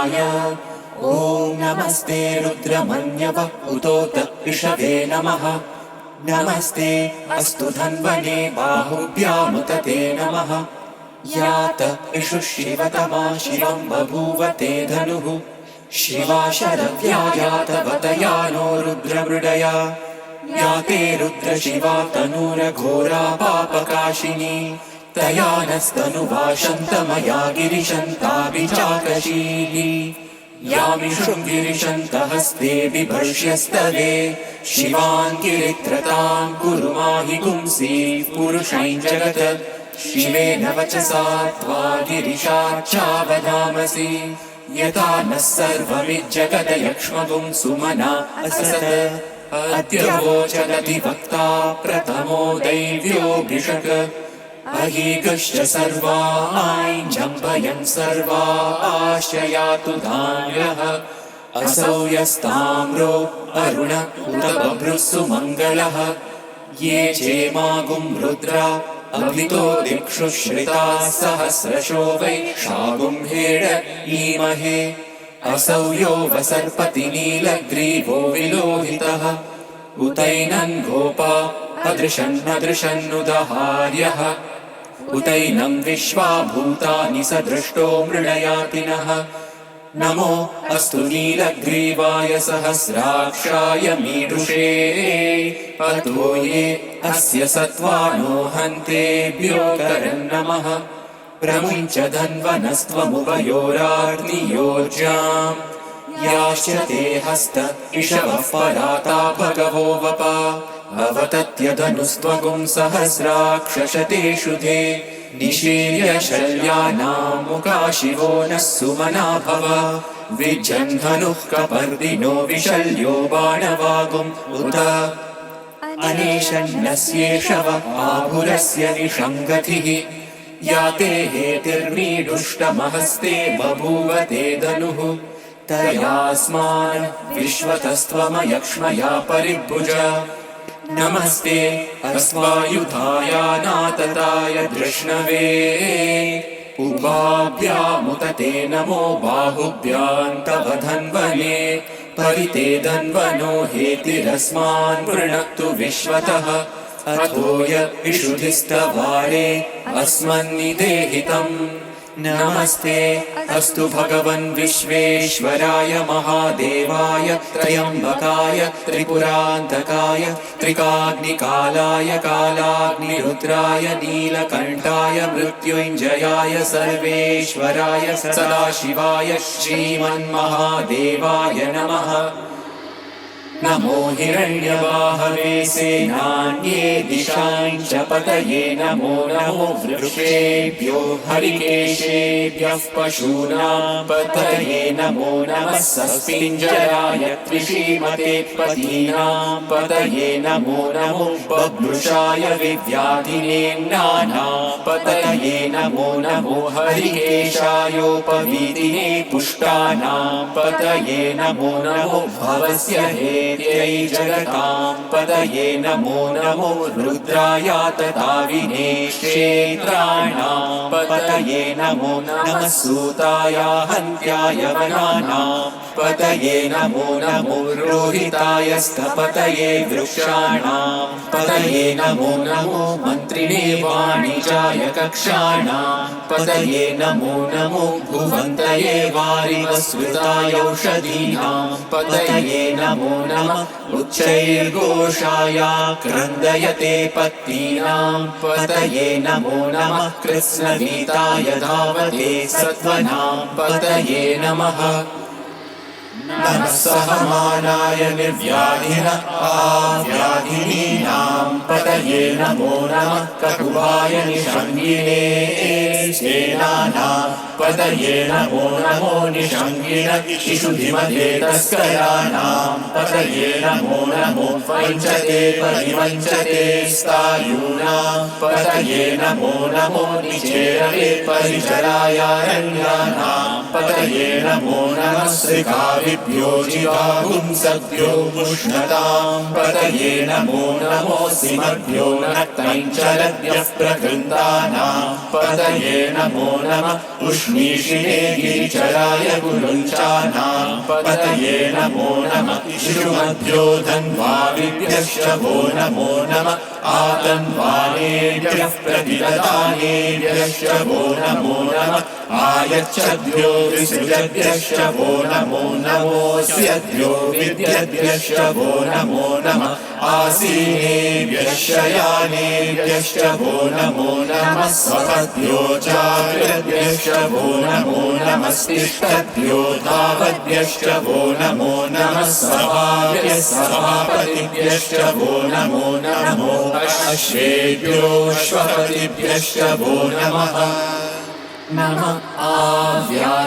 रुद्राय। ॐ नमस्ते रुद्रमन्यव उतोत इषवे नमः। नमस्ते अस्तु धन्वने बाहुभ्यामुत ते नमः। यात इषु शिवतमा शिवं बभूव ते धनुः। शिवा शरव्या यातवतया नो रुद्रमृडया। याते रुद्रशिवा तनूरघोरा पापकाशिनी। तया नस्तनुवाशन्तमया गिरिशन्ताभिचाकशीली। यामिषुं गिरिशन्तहस्ते बिभर्ष्यस्तवे। शिवान् गिरित्रतां कुरु माहि पुंसि पुरुषैं जगत्। शिवेन वचसा त्वा गिरिशाच्चावदामसि। यथा नः सर्वमिज्जगदयक्ष्मगुं सुमना असत। अद्यवोचदधिवक्ता प्रथमो दैव्योऽभिषक्। अहीगश्च सर्वा ऐञ्जम्भयन् सर्वा आश्रयातु धान्यः। असौ यस्ताम्रो अरुण उत बभ्रुः सुमङ्गलः। ये चेमागुं रुद्रा अभितो दिक्षु श्रिताः सहस्रशो वै शागुं हेड ईमहे। असौ यो वसर्पति नीलग्रीवो विलोहितः। उतैनं गोपा अदृशन्नदृशन्नुदहार्यः। उतैनं विश्वा भूतानि सदृष्टो मृडयातिनः। नमो अस्तु नीलग्रीवाय सहस्राक्षाय मीडुषे। अतो ये अस्य सत्त्वानो हन्तेभ्यो करन्नमः। प्रमुञ्च धन्वनस्त्वमुभयोराग्नियोर्जाम्। याश्च ते हस्त इषवः पराता भगवो वपा। अवतत्यधनुस्त्वगुं सहस्राक्षशतेषु ते। निशीर्य शल्यानां मुखा शिवो नः सुमना भव। विजन्धनुः कपर्दिनो विशल्यो बाणवागुम् उत। अनेशन्नस्येषव आभुरस्य निषङ्गतिः। याते हेतिर्मीडुष्टमहस्ते बभूव ते धनुः। तयास्मान् विश्वतस्त्वमयक्ष्मया परिभुज। नमस्ते अस्वायुधायानातताय धृष्णवे। उभाभ्यामुत ते नमो बाहुभ्यां तव धन्वने। परिते धन्वनो हेतिरस्मान् वृणक्तु विश्वतः। अथो य इषुधिस्तवारे अस्मन्निदेहितम्। नमस्ते अस्तु भगवन् विश्वेश्वराय महादेवाय त्र्यम्बकाय त्रिपुरान्तकाय त्रिकाग्निकालाय कालाग्निरुद्राय नीलकण्ठाय मृत्युञ्जयाय सर्वेश्वराय सदाशिवाय श्रीमन्महादेवाय नमः। नमो हिरण्यवाहवे सेनान्ये दिशाञ्च पतये। नमो नमो वृक्षेभ्यो हरिकेशेभ्यः पशूनां पतये। नमो नमः सस्पिञ्जराय त्रिशीमते पतीनां पतये। नमो नमो बभ्रुषाय विव्याधिनेम्नानां पतये। नमो नमो हरिकेशायोपवीतिने पुष्टानां पतये। नमो नमो भवस्य हेत्यै जगतां पतये। नमो नमो रुद्रायातताविने क्षेत्राणां पतये। नमो नमः सूताय हन्त्याय वनानां पतये। नमो नमो रोहिताय स्थपतये वृक्षाणां पतये। नमो नमो मन्त्रिणे वाणिजाय कक्षाणां पतये। नमो नमो भुवन्तये वारिवस्वृताय औषधीनां पतये। नमो नमः उच्चैर्घोषाय क्रन्दयते पत्नीनां पतये। नमो नमः कृत्स्नवीताय धावते सत्त्वनां पतये नमः। नमः सहमानाय निर्व्याधिन आव्याधिनीनां पतये। नमो नमः ककुभाय निषङ्गिने सेनानां पतये। नमो नमो निषङ्गिन शिशुधिमते तस्कराणां पतये। नमो नमो वञ्चते परिवञ्चते स्थायूनां पतये। नमो नमो निचेरवे परिचरायारण्यानां पतये। नमो नमः श्रीकाविभ्यो जिगागुंसभ्यो पुष्णतां पतये। नमो नमो सिमर् शिशुमभ्यो नक्तञ्चरद्यः प्रकृन्तानां पतये नमो नमः उष्णीषिणे गिरिचराय गुरुञ्चानां पतये नमो नमः शिशुमभ्यो धन्वाविभ्यश्च वो नमो नमः आतन्वानेभ्यः प्रतिददानेभ्यश्च वो नमो नमः आयच्छद्भ्यो विसृजद्भ्यश्च वो नमो नमोऽस्यद्भ्यो विद्यद्भ्यश्च वो नमो नमः आसीनेभ्यश्च यानेभ्यश्च वो नमो नमः स्वपद्भ्यो चाकृद्भ्यश्च वो नमो नमस्तिष्ठद्भ्यो धावद्भ्यश्च वो नमो नमः सभाभ्यः सभापतिभ्यश्च वो नमो नमो अश्वेभ्यो श्वपतिभ्यश्च वो नमः नमः आव्याधिनीभ्यो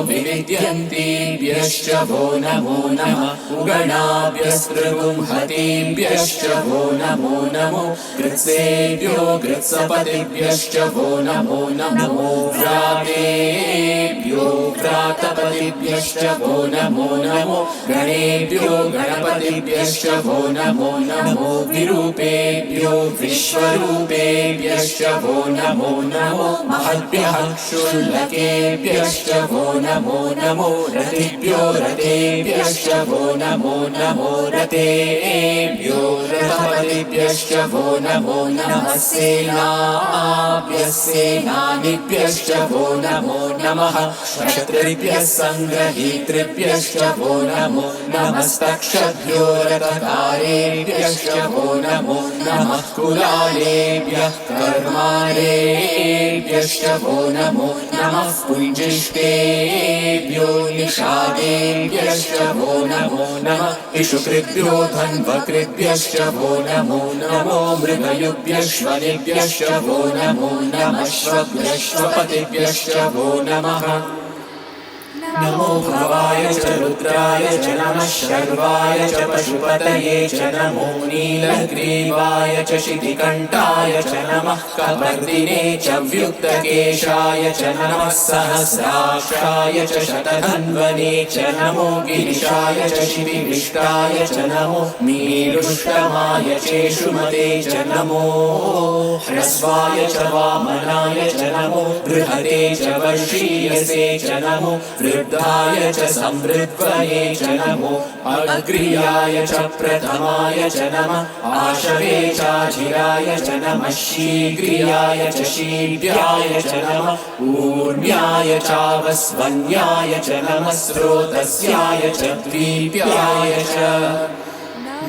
विविद्यन्तेभ्यश्च वो नमो नमः उगणाभ्यस्त्रिगुंहतेभ्यश्च वो नमो नमो कृत्सेभ्यो कृत्सपतिभ्यश्च वो नमो नमो व्रातेभ्यो व्रातपतिभ्यश्च वो नमो नमो गणेभ्यो गणपतिभ्यश्च वो नमो नमो विरूपेभ्यो विश्वरूपेभ्यश्च वो नमो नमो महद्भ्यः क्षुल्लकेभ्यश्च वो नमो नमो रतिभ्यो रतेभ्यश्च वो नमो नमो रतेभ्यो रथपतिभ्यश्च वो नमो नमः सेनाभ्यः सेनानिभ्यश्च वो नमो नमः क्षत्रिभ्यः सङ्ग्रहीतृभ्यश्च वो नमो नमस्तक्षभ्यो रथकारेभ्यश्च वो नमो नमः कुलालेभ्यः कर्मारेभ्यश्च वो नमो नमः पुञ्जिष्टेभ्यो निषादेभ्यश्च वो नमो नमः इषुकृभ्यो धन्वकृभ्यश्च वो नमो नमो मृगयुभ्यश्वनिभ्यश्च वो नमो नमः श्वभ्यश्वपतिभ्यश्च वो नमः नमो भवाय च रुद्राय च नमः शर्वाय च पशुपतये च नमो नीलग्रीवाय च शितिकण्ठाय च नमः कपर्दिने च व्युक्तकेशाय च नमः सहस्राक्षाय च शतधन्वने च नमो गिरिशाय च शिविविष्टाय च नमो मीरुष्टमाय चेषुमते च नमो ह्रस्वाय च वामनाय च नमो बृहते च वर्षीयसे च नमो वृद्धाय च संवृद्ध्वये च नमो अग्र्याय च प्रथमाय च नमः आशवे चाजिराय च नमः शीघ्रियाय च शीघ्राय च नमः ऊर्म्याय चावस्वन्याय च नमः स्रोतस्याय च द्वीप्याय च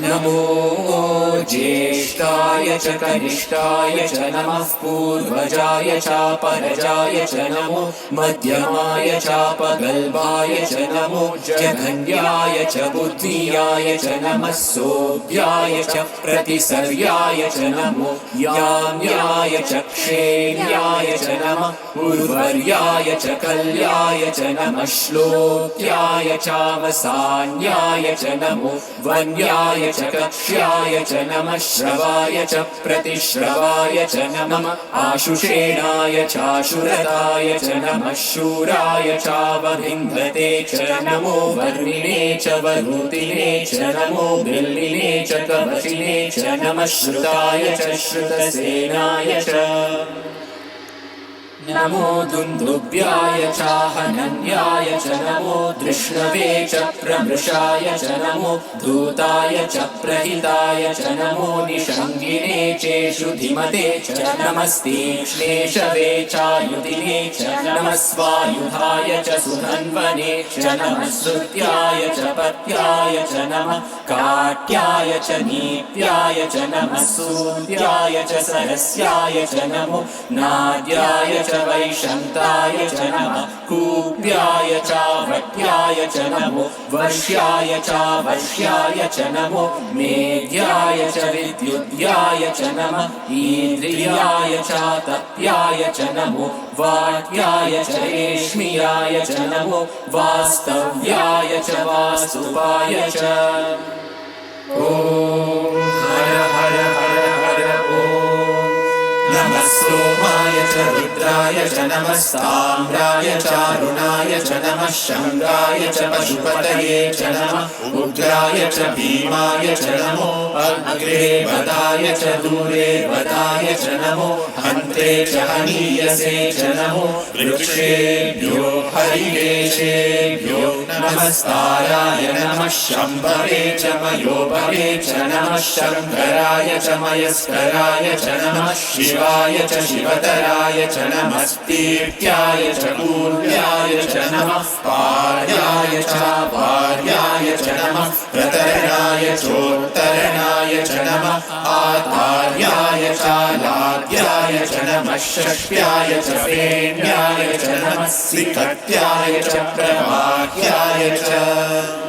नमो ज्येष्ठाय च कनिष्ठाय च नमः पूर्वजाय चापरजाय च नमो मध्यमाय चापगल्भाय च नमो जघन्याय च बुद्धियाय च नमः सोऽभ्याय च प्रतिसर्याय च नमो याम्याय च क्षेम्याय च नमः उर्वर्याय च कल्याय च नमः श्लोक्याय चावसान्याय च नमो वन्याय च कक्ष्याय च नमः श्रवाय च प्रतिश्रवाय च नमः आशुषेणाय चाशुरताय च नमः शूराय चावभिन्धते च नमो वर्णिने च वरुतिने च नमो बिल्लिने च कवचिने च नमः श्रुताय च श्रुतसेनाय च नमो दुन्दुभ्याय चाहनन्याय च नमो धृष्णवे च प्रमृषाय च नमो धूताय च प्रहिताय च नमो निषङ्गिने चेषु धिमते च नमस्तीक्ष्णेशवे चायुधिने च नमः स्वायुधाय च सुधन्वने च नमः श्रुत्याय च पत्याय च नमः काट्याय च नीत्याय च नमः सूर्याय च सरस्याय च नमो नाद्याय च वैशन्ताय च नमः कूप्याय चावट्याय च नमो वर्ष्याय चावर्ष्याय च नमो मेघ्याय च विद्युद्याय च नमः ईन्द्रियाय चातप्याय च नमो वाट्याय च रेश्मियाय च नमो वास्तव्याय च वास्तुपाय च ॐ हर हर हर हर ॐ नमः सोमाय च च रुद्राय च नमः साम्राय चारुणाय च नमः शङ्गाय च पशुपतये च नमः उग्राय च भीमाय च नमो अग्रे वदाय च दूरे वदाय च नमो हन्त्रे च हनीयसे च नमो वृक्षेभ्यो हरिकेशेभ्यो नमस्ताराय नमः शम्भवे च मयोभवे च नमः शङ्कराय च मयस्कराय च नमः शिवाय च शिवतराय च नमः स्तीर्त्याय च कूर्याय च नमः पार्याय च भार्याय च नमः प्रतरणाय चोत्तरणाय च नमः आधार्याय च लाद्याय च नमः षष्ट्याय च फेण्याय च नमः सिकत्याय च प्रवाह्याय च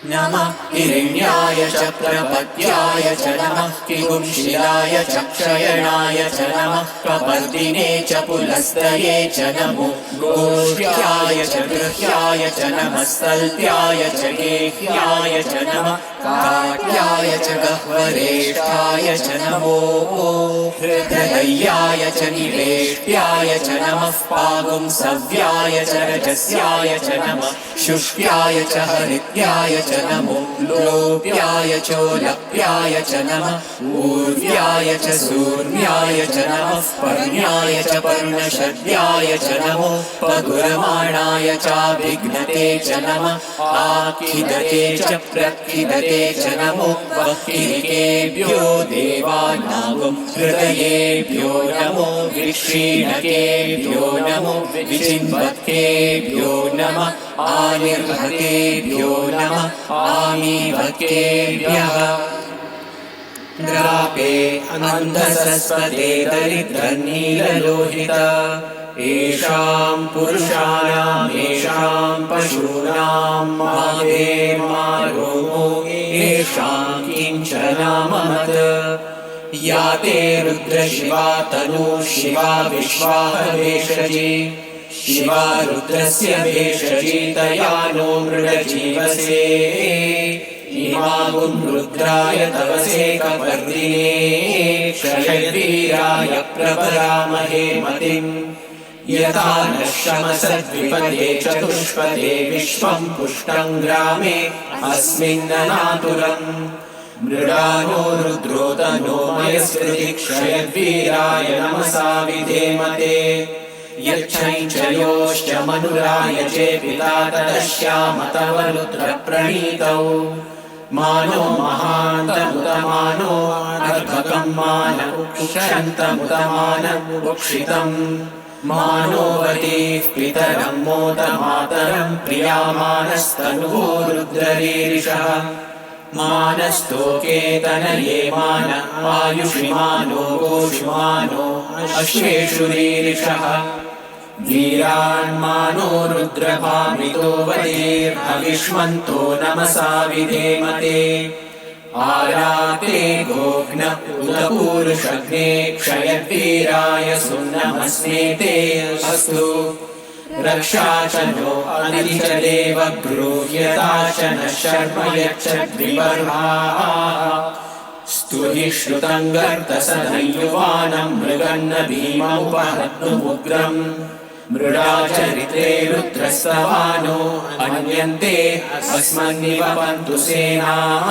नमः हिरण्याय च प्रपद्याय च नमः किंशिलाय च क्षयणाय च नमः कपर्दिने च पुलस्तये च नमो गोष्ठ्याय च गृह्याय च नमः सल्प्याय च गेह्याय च नमः काट्याय च गह्वरेष्ठाय च नमो हृदयाय च निवेष्ट्याय च नमः पागुंसव्याय च रजस्याय च नमः शुष्क्याय च हरित्याय च नमो लोप्याय चोलप्याय च नमः ऊर्व्याय च सूर्याय च नमः पर्ण्याय च पर्णशद्याय च नमो पगुरमाणाय चाभिघ्नते च नमः आखिदते च प्रखिदते च नमो वह्निकेभ्यो देवानागं हृदयेभ्यो नमो विक्षीणकेभ्यो नमो विचिन्वत्केभ्यो नमः आनिर्भकेभ्यो नमः आमीभकेभ्यः द्रापे अन्धसस्पते दरिद्रनीललोहित येषां पुरुषाणाम् येषां पशूनां माधेर्मारोमो येषां किञ्चनाममत् या ते रुद्रशिवा तनु शिवा विश्वाहवेशजी शिवा रुद्रस्य भेषजी तया नो मृडजीवसे इमागुं रुद्राय तवसे कपर्दिने क्षयवीराय प्रपरामहे मतिम् यथा नः शमसद्विपदे चतुष्पदे विश्वं पुष्टं ग्रामे अस्मिन्ननातुरम् मृडानो रुद्रोतनो मयस्कृति क्षयवीराय नमसा विधेमते यच्छञ्चयोश्च मनुराय चेपिता तदश्याम तव रुद्रप्रणीतौ मानो महान्तमुतमानो अर्भकं मान उक्षन्तमुतमानमुक्षितम् मानोवतीः पितरं मोदमातरं प्रियामानस्तनुवो रुद्ररीरिषः मानस्तोकेतनये मान आयुषिमानो गोषुमानो अश्वेषु रीरिषः वीरान्मानो रुद्रभामितो वदेर्हविष्मन्तो नमसा विधेमते आराते गोघ्न उदपूरुषग्ने क्षयवीराय सुन्नमस्मेते अस्तु रक्षा च नो अनिति च देव गृह्यता च नः शर्म यच्छद्विपर्हाः स्तुहि श्रुतं गर्तसदयुवानं मृगन्न भीममुपहत्नुमुग्रम् मृडाचरित्रे रुद्रस्तवानो अन्यन्ते अस्मन्निवपन्तु सेनाः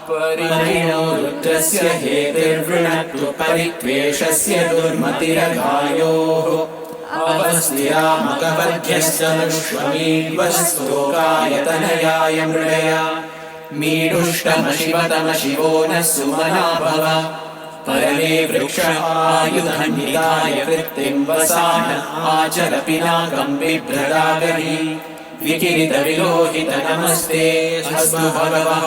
परिणो रुद्रस्य हेतिर्वृणत्तु परित्वेषस्य दुर्मतिरघायोः अवस्त्यामकवध्यस्तनुष्वमीड्वस्तोकायतनयाय मृडया मीडुष्टमशिवतमशिवो नः सुमना भव परमे वृक्ष आयुधन्निकाय कृत्तिं वसान आचर पिनाकं बिभ्रदागहि विकिरितविलोहित नमस्ते अस्तु भगवः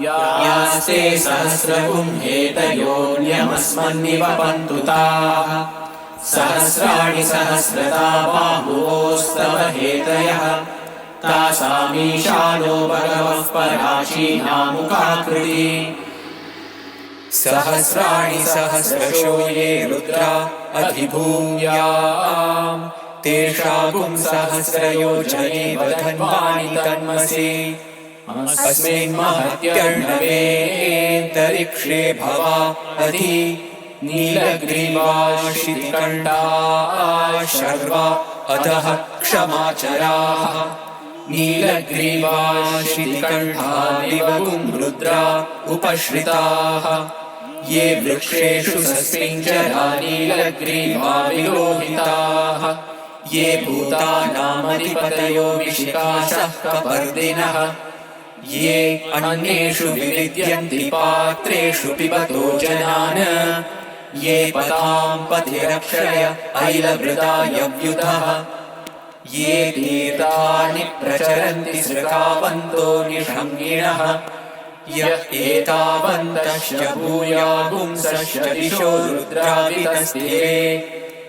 यास्ते सहस्रगुं हेतयोऽन्यमस्मन्निवपन्तु ताः सहस्राणि सहस्रता बाहुवोस्तव हेतयः तासामीशानो भगवः पराशीनामुकाकृति सहस्राणि सहस्रशो ये रुद्रा अधिभूम्याम् तेषां सहस्रयोजनेव धन्वानि तन्मसि अस्मिन् महत्यर्णवेऽन्तरिक्षे भवा अधि नीलग्रीवाशितिकण्ठाः शर्वा अधः क्षमाचराः नीलग्रीवाशितिकण्ठा दिवगुं रुद्रा उपश्रिताः ये वृक्षेषु सस्मिञ्जरा नीलग्रीवा विलोहिताः ये भूतानामधिपतयो विशिकाशः कपर्दिनः ये अन्येषु विविद्यन्ति पात्रेषु पिबतो जनान् ये पतां पथिरक्षय ऐलवृतायव्युतः ये तीर्थानि प्रचरन्ति सृकावन्तो निषङ्गिणः यः एतावन्तश्च भूयागुंसश्च दिशो रुद्रावितस्थिरे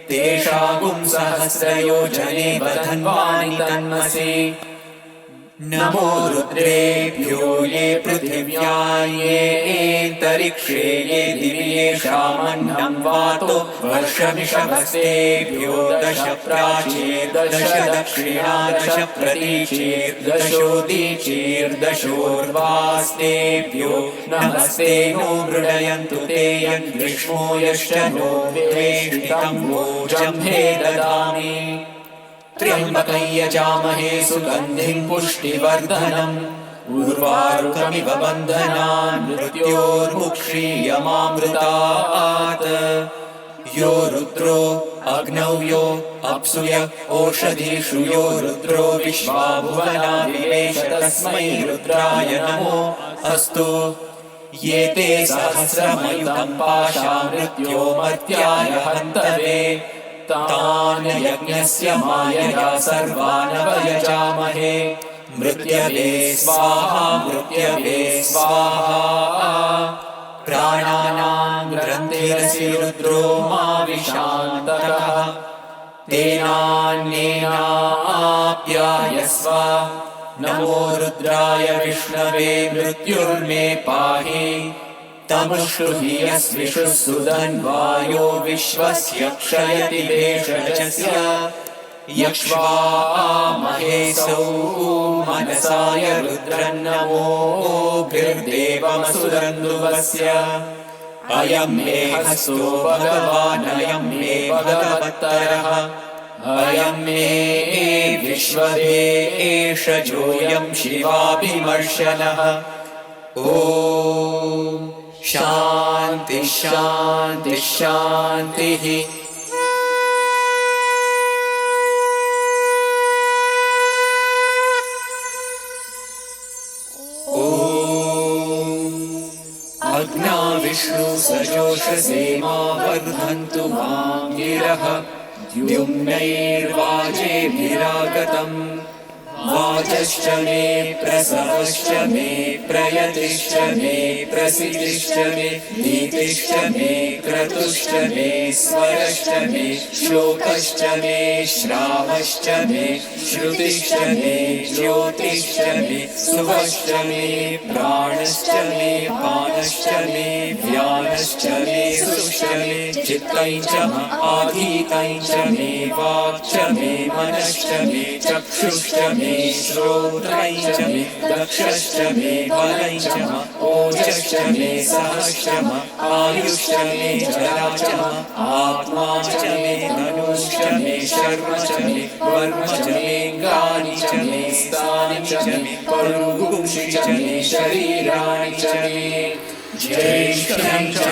तेषागुं सहस्रयोजने बधन्वानि तन्मसि नमो रुद्रेभ्यो ये पृथिव्या ये एन्तरिक्षे ये दिवि येषामन्नं वातो वर्षमिषभस्तेभ्यो दश प्राचीर्दश दक्षिणा दश प्रतीचीर्दशोदीचीर्दशोर्वास्तेभ्यो नमस्ते नो मृडयन्तु ते यद्विष्णो यश्च नो वेष्टितं वोजम्हे ददामि त्र्यम्बकं यजामहे सुगन्धिं पुष्टिवर्धनम् उर्वारुकमिव बन्धनान् मृत्योर्मुक्षीयमामृतात् यो रुद्रो अग्नौ यो अप्सु य ओषधीषु यो रुद्रो विश्वा भुवना विवेश तस्मै रुद्राय नमो अस्तु ये ते सहस्रमयुतं पाशा मृत्योमर्त्याय हन्तवे तान् यज्ञस्य मायया सर्वानवयजामहे मृत्यवे स्वाहा मृत्यवे स्वाहा प्राणानां ग्रन्थिरसि रुद्रो मा विशान्तकः तेनान्येनाप्यायस्व नमो रुद्राय विष्णवे मृत्युर्मे पाहि तमुष्टुहि यस्विषुः सुधन्वायो विश्वस्य क्षयति भेषजस्य यक्ष्वामहेसौ मनसाय रुद्रन्नमोभिर्देवमसुरन्दुवस्य अयं मे हस्तो भगवान् अयं मे भगवत्तरः अयं मे विश्वदेशजोऽयं शिवाभिमर्शनः ॐ शान्ति शान्ति शान्तिः अग्ना विष्णु सजोषसे मा वर्धन्तु मां गिरः द्युम्नैर्वाजेभिरागतम् वाचश्च मे प्रसवश्च मे प्रयतिश्च मे प्रसिद्धिश्च मे नीतिश्च मे क्रतुश्च मे स्वरश्च मे श्लोकश्च मे श्रावश्च मे श्रुतिश्च मे ज्योतिश्च मे सुवश्च मे प्राणश्च मे पानश्च मे व्यानश्च मे सुश्च मे चित्तं च आधीतं च मे वाक् च मे मनश्च मे चक्षुश्च मे श्रोत्रं च मे दक्षश्च मे बलं च ओजश्च मे सहश्च आयुश्च मे जरा च आत्मा च मे धनुश्च मे शर्म च मे वर्म च मे गानि च मे स्थानि च मे परुगुंषि च मे शरीराणि च मे ज्येष्ठं च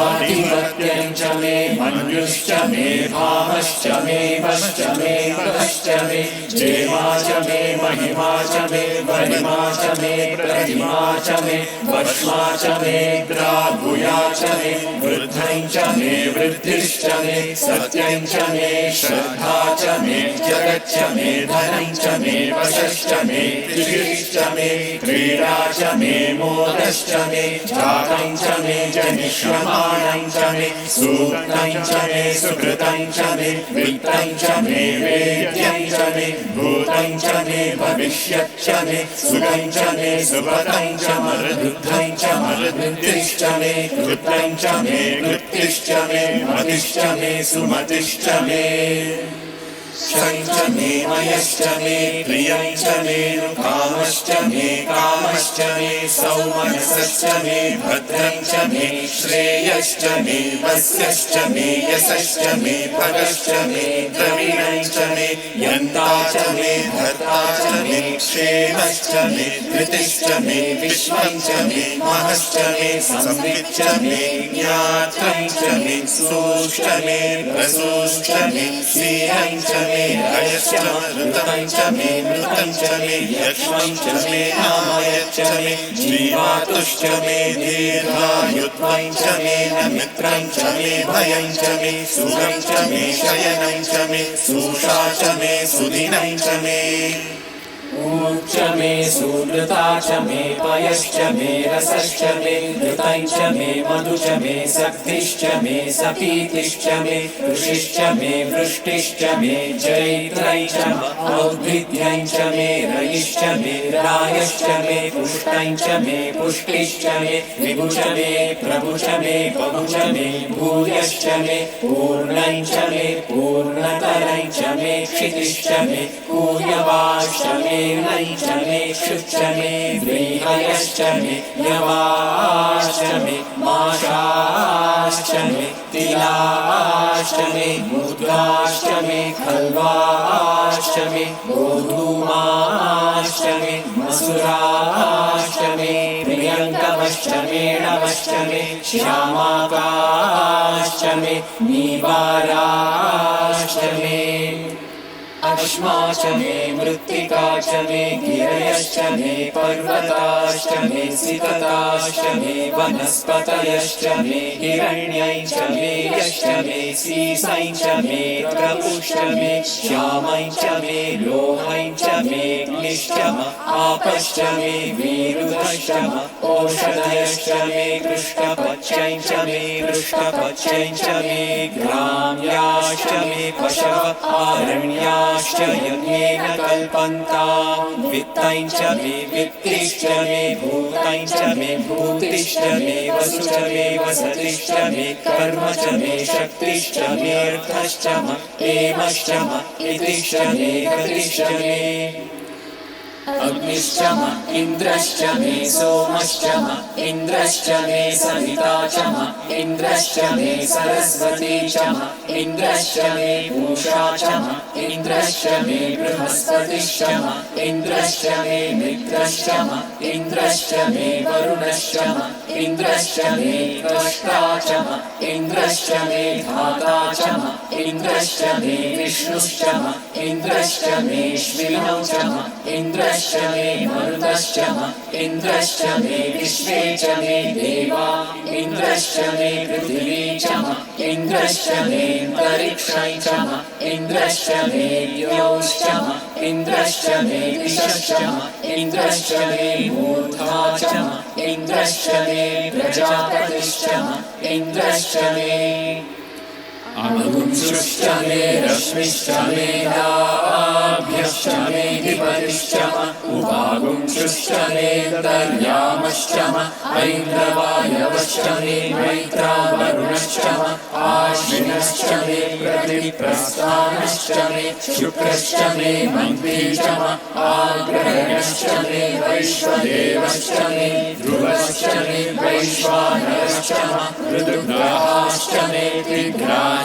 आधिपत्यं च मे मन्युश्च मे भामश्च मे वश्च मे वश्च मे जेमा च मे महिमा च मे वरिमा च मे प्रतिमा च मे वश्मा च मे द्रागुया च मे वृद्धं च मे वृद्धिश्च मे सत्यं च मे श्रद्धा च मे जगच्च मे धनं च मे वशश्च मे कृषिश्च मे क्रीडा च मे मोदश्च मे जातं च मे जनिष्यमाणं च मे सूक्तं च मे सुकृतं च मे वित्तं च मे वेद्यं च मे भूतं च मे भविष्यत् च मे सुखं च मे सुपतं च मरुद्धं च मरुद्धिश्च मे कृतं च मे कृत्तिश्च मे मतिश्च मे सुमतिश्च मे क्षञ्च मे मयश्च मे प्रियञ्च मे कामश्च मे कामश्च मे सौमनसश्च मे भद्रञ्च मे श्रेयश्च मे वस्यश्च मे यशश्च मे भगश्च मे द्रविणञ्च मे यन्ता च मे भर्ता च मे क्षेमश्च मे धृतिश्च मे विश्वञ्च मे महश्च मे संविच्च मे ज्ञात्रञ्च मे सूश्च मे प्रसूश्च मे श्रीरञ्च मे रयश्च मृतञ्च मे मृतञ्च मे यक्ष्मञ्च मे नामयच्च मे जीवातुश्च मे दीर्घायुत्वञ्च मे मित्रञ्च मे भयञ्च मे सुखञ्च मे शयनञ्च मे सुषा च मे सुदिनञ्च मे ऊर्च मे सुहृता च मे पयश्च मे रसश्च मे घृतञ्च मे मधु च मे शक्तिश्च मे सपीतिश्च मे ऋषिश्च मे वृष्टिश्च मे जैत्रञ्च औद्भिद्यञ्च मे रयिश्च मे रायश्च मे पुष्टञ्च मे पुष्टिश्च मे विभुच मे प्रभुच मे बहुच मे भूयश्च मे पूर्णञ्च मे पूर्णतरञ्च मे क्षितिश्च मे कूयवाश्च मे नैश्च मे शुच्च मे व्रीहयश्च मे यवाश्च मे माशाश्च मे तिलाश्च मे मुद्राश्च मे खल्वाश्च मे गोधूमाश्च मे मसुराश्च मे प्रियङ्कवश्च मे नवश्च मे श्यामाकाश्च मे नीवाराश्च मे अश्मा च मे मृत्तिका च मे गिरयश्च मे पर्वताश्च मे सिकताश्च मे वनस्पतयश्च मे हिरण्यञ्च मे यश्च मे सीसञ्च मे प्रपुश्च मे श्यामञ्च मे लोहञ्च मे ग्निश्च आपश्च मे वीरुधश्च ओषधयश्च मे कृष्णपच्यञ्च मे कृष्णपच्यञ्च मे ग्राम्याश्च मे पशव आरण्याश्च यज्ञेन कल्पन्ताम् वित्तञ्च मे वित्तिश्च मे भूतञ्च मे भूतिश्च मे वसुश्च मे वसतिश्च मे कर्म च मे शक्तिश्च मे अर्थश्च एमश्च इतिश्च मे गतिश्च मे अग्निश्च इन्द्रश्च मे सोमश्च इन्द्रश्च मे सविता च इन्द्रश्च मे सरस्वती च इन्द्रश्च मे पूषा च इन्द्रश्च मे बृहस्पतिश्च इन्द्रश्च मे मित्रश्च इन्द्रश्च मे वरुणश्च इन्द्रश्च मे त्वष्टा च इन्द्रश्च मे धाता च इन्द्रश्च मे विष्णुश्च इन्द्रश्च मे श्विनौ च इन्द्रश्च मे मरुतश्च इन्द्रश्च मे विश्वे च मे देवा इन्द्रश्च मे पृथिवी च इन्द्रश्च मे अन्तरिक्षं च इन्द्रश्च मे द्यौश्च इन्द्रश्च मे दिशश्च इन्द्रश्च मे मूर्धा च इन्द्रश्च मे प्रजापतिश्च इन्द्रश्च मे अग्निश्च मे रश्मिश्च मे लाभ्यश्च मे विपतिश्च उपागुंश्च मे दर्यामश्च ऐन्द्रवायवश्च मे मैत्रा वरुणश्च आश्विनश्च मे प्रतिप्रस्थानश्च मे शुक्रश्च मे मन्त्री च आग्रहणश्च मे वैश्वदेवश्च मे ध्रुवश्च मे वैश्वानरश्च ऋतुग्रहाश्च मे त्रिग्राह्याश्च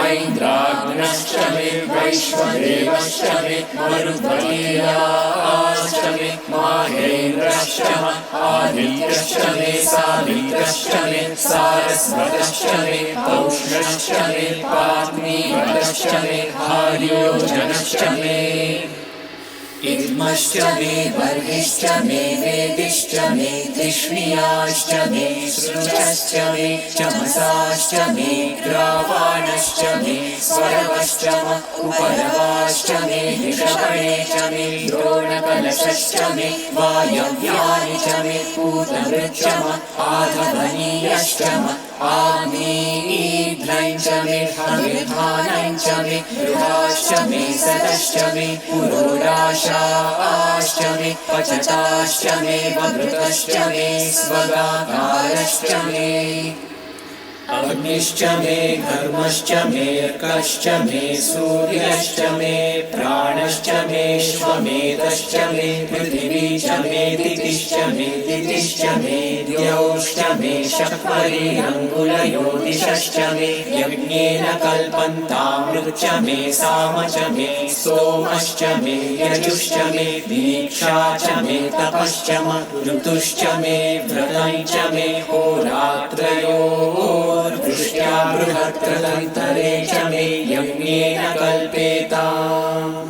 ऐन्द्राग्नश्च मे वैश्वदेवश्च मे मरुद्गीयाश्च मे माहेन्द्रश्च आदित्यश्च मे सावित्रश्च मे सारस्वतश्च मे पौष्णश्च मे पाग्नीवतश्च मे आर्योजनश्च मे इद्मश्च मे वर्हिश्च मे वेदिश्च मे तिष्णीयाश्च मे सृजश्च मे चमसाश्च मे ग्रावाणश्च मे स्वरवश्च उपरवाश्च मे ऋषभणे च मे द्रोणकलशश्च मे वायव्यानि च मे पूतवृच्च आधवनीयश्च आग्नेयीध्रञ्च मे हविर्धानञ्च मे गृहाश्च मे सदश्च मे पुरोडाशाश्च मे पचताश्च मे वभृतश्च मे स्वगाकारश्च मे अग्निश्च मे घर्मश्च मेऽर्कश्च मे सूर्यश्च मे प्राणश्च मे श्वमेधश्च मे पृथिवी च मे दितिश्च मे दितिश्च मे द्यौश्च मे शक्वरीरङ्गुलयो दिशश्च मे यज्ञेन कल्पन्तामृच्च मे साम च मे सोमश्च मे यजुश्च मे दीक्षा च मे तपश्च ऋतुश्च मे व्रतं च मे होरात्रयोर्वृष्ट्या बृहत्कृतन्तरे च मे यज्ञेन कल्पेताम्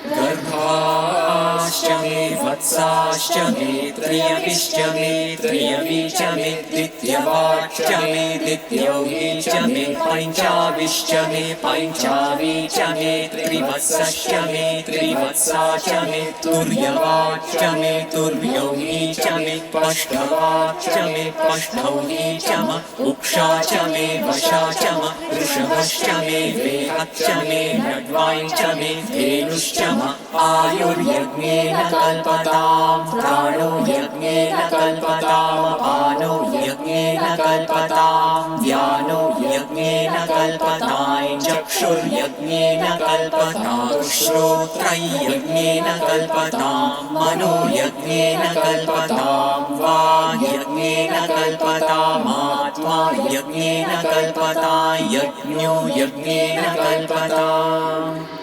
गर्भाश्च मे वत्साश्च मे त्रयविश्च मे त्रयवी च मे द्वितीयवाच्च मे द्वितीयवी च मे पञ्चाविश्च मे पञ्चावी च मे त्रिवत्सश्च मे त्रिवत्सा च मे तुर्यवाच्च मे तुर्यवी च मे पष्ठवाच्च मे पष्ठवी च म उक्षा च मे वशा च म वृषभश्च मे वेहच्च मे नड्वाई च मे धेनुश्च म आयुर्यज्ञेन कल्पताम् प्राणो यज्ञेन कल्पताम् अपानो यज्ञेन कल्पताम् व्यानो यज्ञेन कल्पताम् चक्षुर्यज्ञेन कल्पताम् श्रोत्रयज्ञेन कल्पताम् मनो यज्ञेन कल्पताम् वाक् यज्ञेन कल्पताम् आत्मा यज्ञेन कल्पताम् यज्ञो यज्ञेन कल्पताम्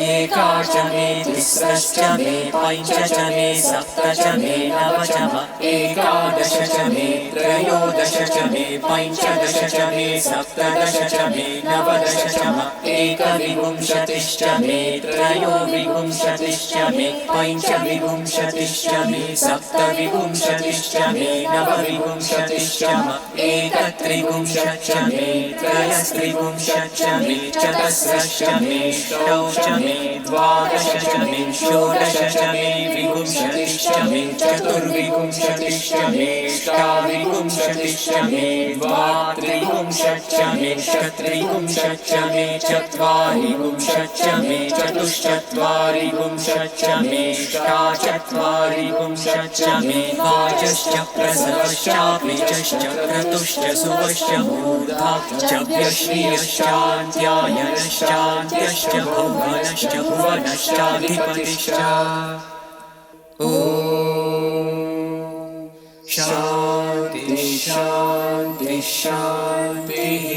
एका च मे तिस्रश्च मे पञ्च च मे सप्त च मे नव च म एकादश च मे त्रयोदश च मे पञ्चदश च मे सप्तदश च मे नवदश च म एकविंशतिश्च मे त्रयोविंशतिश्च मे पञ्चविंशतिश्च मे सप्तविंशतिश्च मे नवविंशतिश्च म एकत्रिंशच्च मे त्रयस्त्रिंशच्च मे चतस्रश्च मे षोडश च मे द्वादश च मे षोडश च मे विंशतिश्च मे चतुर्विंशतिश्च मे अष्टाविंशतिश्च मे द्वात्रिंशच्च मे षट्त्रिंशच्च मे चत्वारिंशच्च मे चतुश्चत्वारिंशच्च मे अष्टाचत्वारिंशच्च मे वाजश्च प्रसवश्चाप्निचश्च क्रतुश्च सुवश्च मूर्धाश्च व्यश्रियश्चान्त्यायनश्चान्त्यश्च भुवनश्च भुवनश्चाधिपतिश्च ॐ शान्ति शान्ति शान्तिः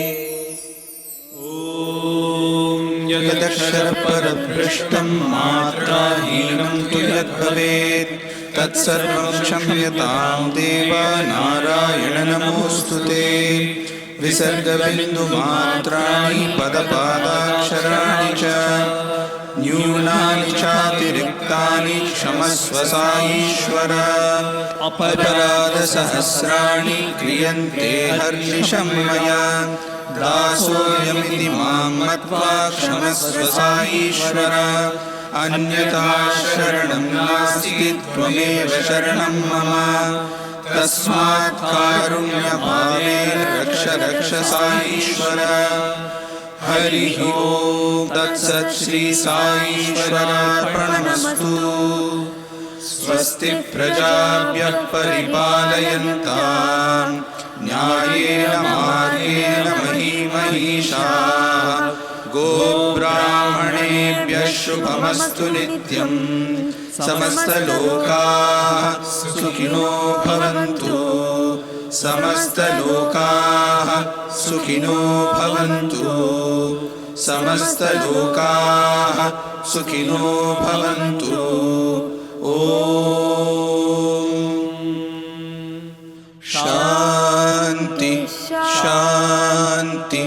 ॐ यदक्षरपरभ्रष्टं मात्राहीनं तु यद्भवेत् तत्सर्वं क्षम्यतां देव नारायण नमोऽस्तु ते विसर्गबिन्दुमात्राणि पदपादाक्षराणि च न्यूनानि चातिरिक्तानि क्षमस्व साईश्वर अपराधसहस्राणि क्रियन्ते हर्निशं मया दासोऽयमिति मां मत्वा क्षमस्व साईश्वर अन्यथा शरणं नास्ति त्वमेव शरणं मम तस्मात् कारुण्यभावेन रक्ष रक्ष साईश्वर हरिः ॐ तत्सत् श्री साईश्वरार्पणमस्तु स्वस्ति प्रजाभ्यः परिपालयन्ताम् न्यायेन मार्गेण महीमहीषाः गोब्राह्मणेभ्यः शुभमस्तु नित्यम् समस्तलोकाः सुखिनो भवन्तु समस्तलोकाः सुखिनो भवन्तु समस्तलोकाः सुखिनो भवन्तु ॐ शान्ति शान्ति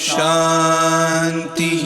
शान्तिः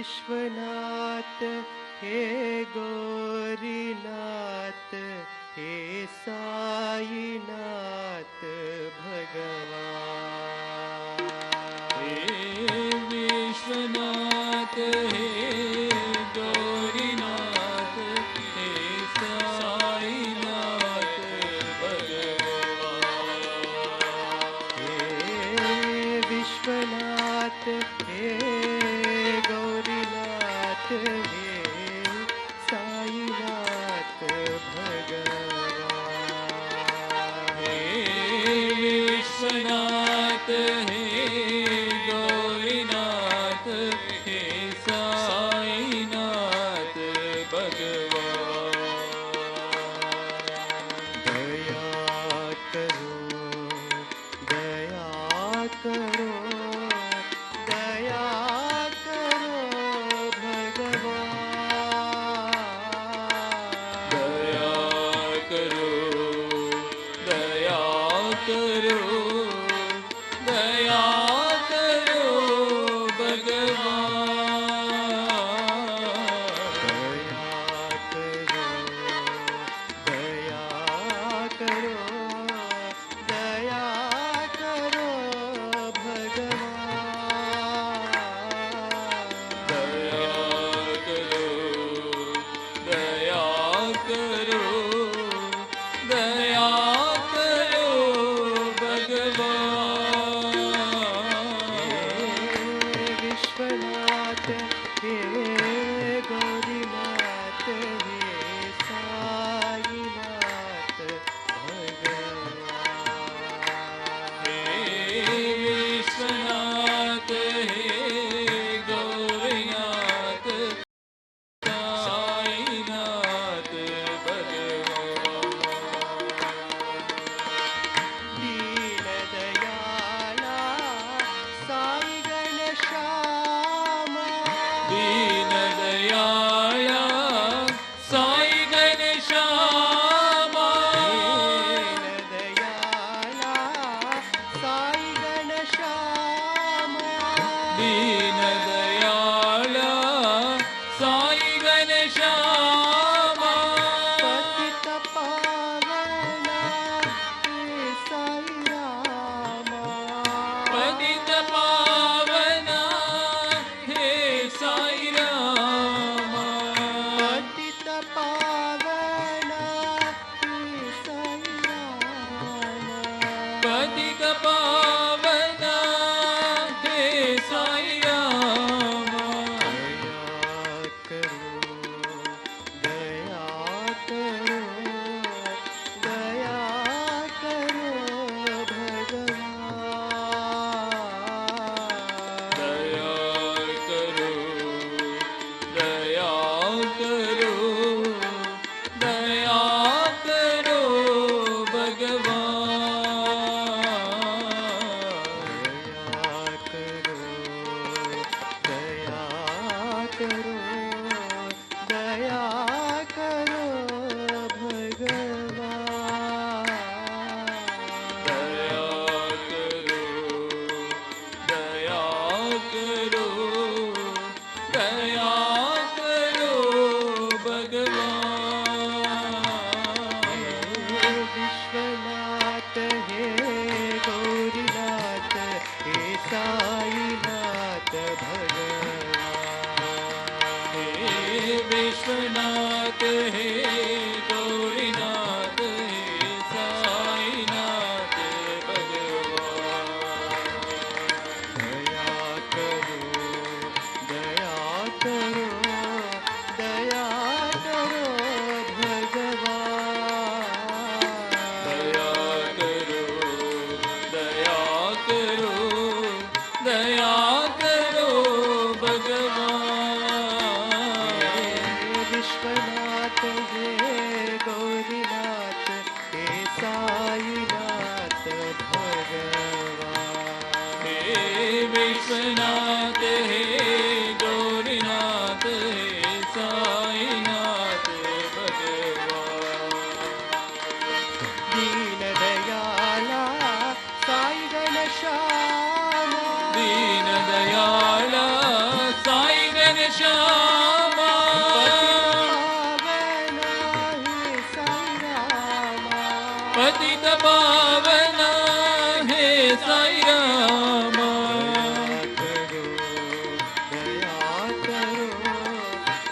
विश्वनाथ हे गौरीनाथ हे साईनाथ भगवान हे विश्वनाथ हे गौरीनाथ हे साईनाथ भगवान हे विश्वनाथ हे गौरीनाथ हे साईनाथ भगवान हे विश्वनाथ हे गौरीनाथ हे साईनाथ भगवान दया करो दया करो दया करो भगवान दया करो दया करो दया करो विश्वनाथ हे गौरीनाथ हे साईनाथ भगवान हे विश्वनाथ हे गौरीनाथ साईनाथ भगवान दीन दयाला साई गणश्यामा दीन दयाळा साई घनश्यामा दीन दयाला साई गणश्यामा दीन दयाळा साई घनश्यामा पतित पावना हे साई रामा पतित पावना हे साई रामा पतित पावना हे साई रामा पतित पावना हे साई रामा दया करो दया करो भगवान दया करो दया करो दया करो विश्वनाथ हे गौरीनाथ हे साईनाथ भगवान दया करो विश्वनाथ हे गौरीनाथ हे साईनाथ भगवान हे विश्वनाथ हे गौरीनाथ हे साईनाथ भगवान दीन दयाला साई घनश्यामा दीन दयाला साई घनश्यामा पतित पावना हे साई रामा पतित पावना हे साई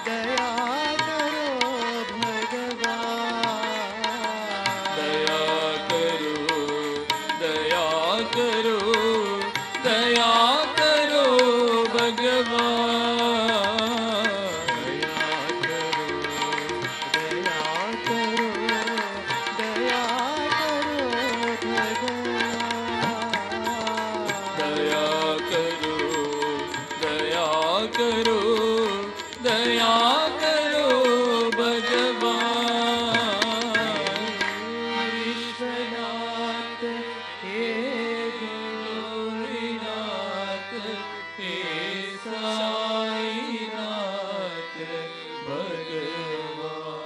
दया करो भगवान दया करो दया करो दया करो भगवान दया करो दया करो भगवान दया करो दया करो दया करो भगवान विश्वनाथ हे गौरीनाथ हे साईनाथ भगवान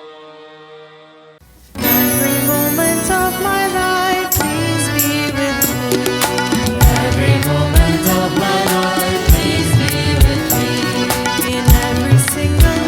Every moment of my life, please be with me. Every moment of my life, please be with me. In every single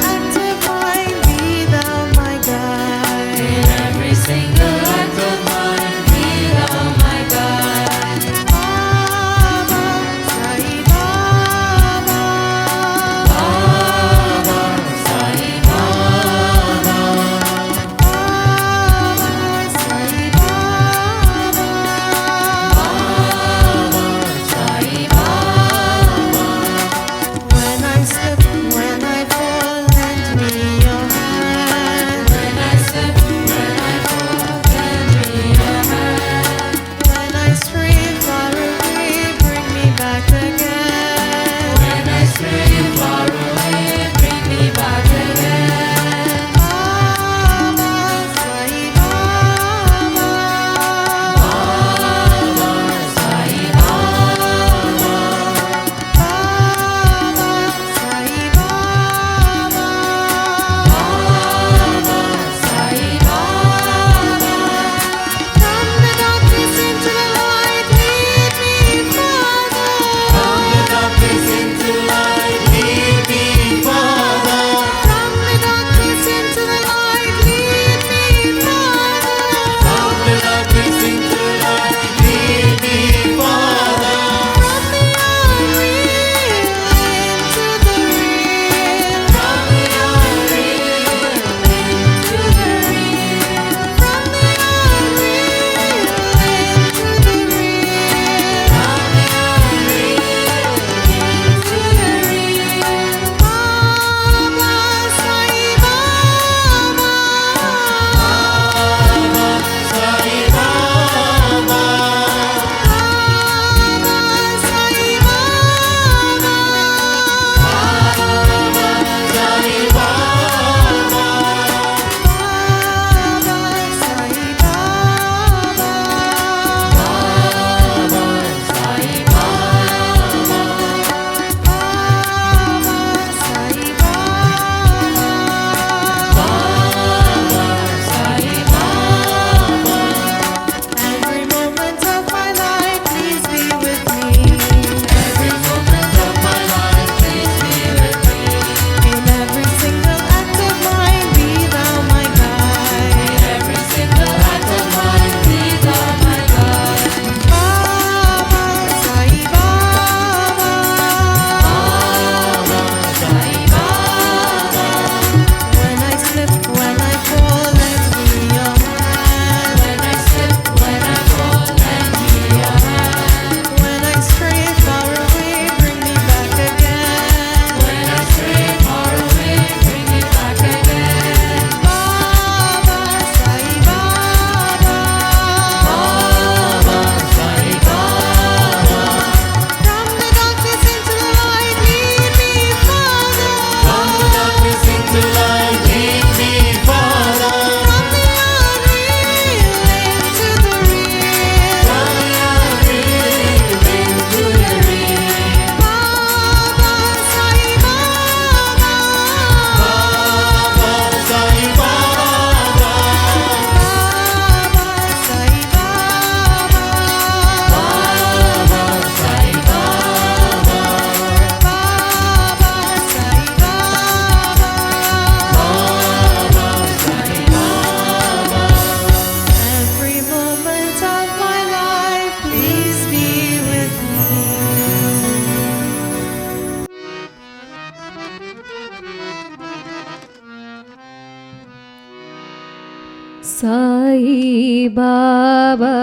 Sai Baba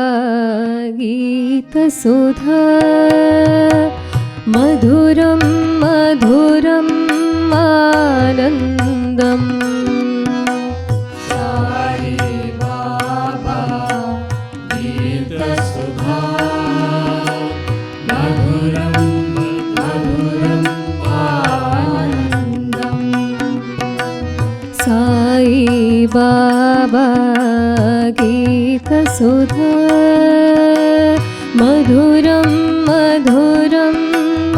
गीत सुधा मधुरं मधुरम् आनन्दम् साई बाबा गीत सुधा मधुरं मधुरम् आनन्दम् साई बाबा गीत सुधा मधुरं मधुरम्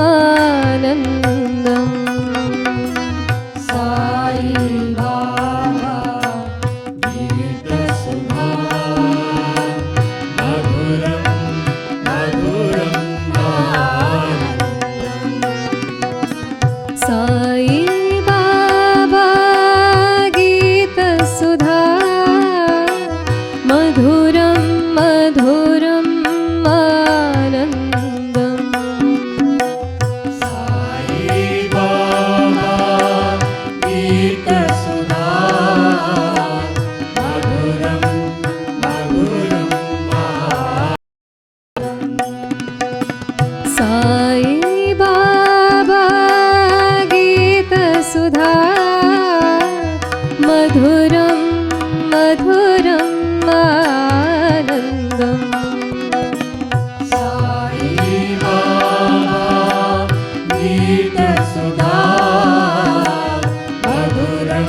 आनन्दम् साई बाबा गीत सुधा मधुरं मधुरम् आनन्दम् साई बाबा गीत सुधा मधुरं मधुरम् आनन्दम् साई बाबा गीत सुधा मधुरं मधुरम् साई बाबा गीत सुधा मधुरं मधुरम् आनन्दम् साई बाबा गीत सुधा मधुरं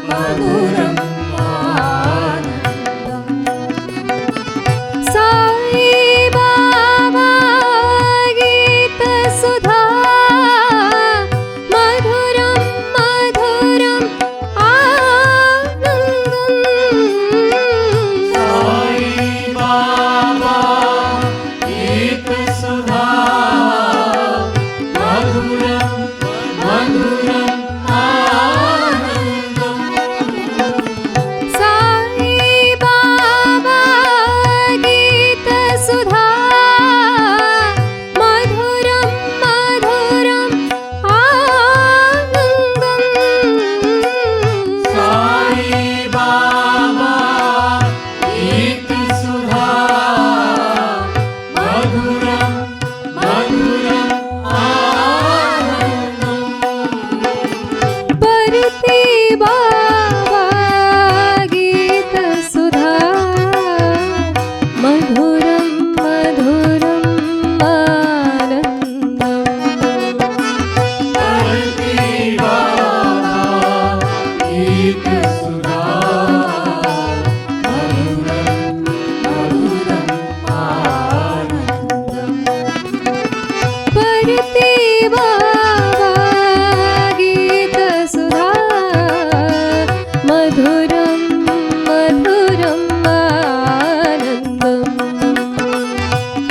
मधुरम् आनन्दम् साई बाबा गीत सुधा मधुरं मधुरम् आनन्दम् साई बाबा गीत सुधा मधुरं मधुरम् आनन्दम् साई बाबा गीत सुधा मधुरं मधुरम् आनन्दम् साई बाबा गीत सुधा मधुरं मधुरम् आनन्दम् परति बाबा गीत सुधा मधुरं मधुरम् आनन्दम् परति बाबा गीत सुधा मधुरं मधुरम् आनन्दम् परति बाबा गीत सुधा मधुरं मधुरम् आनन्दम्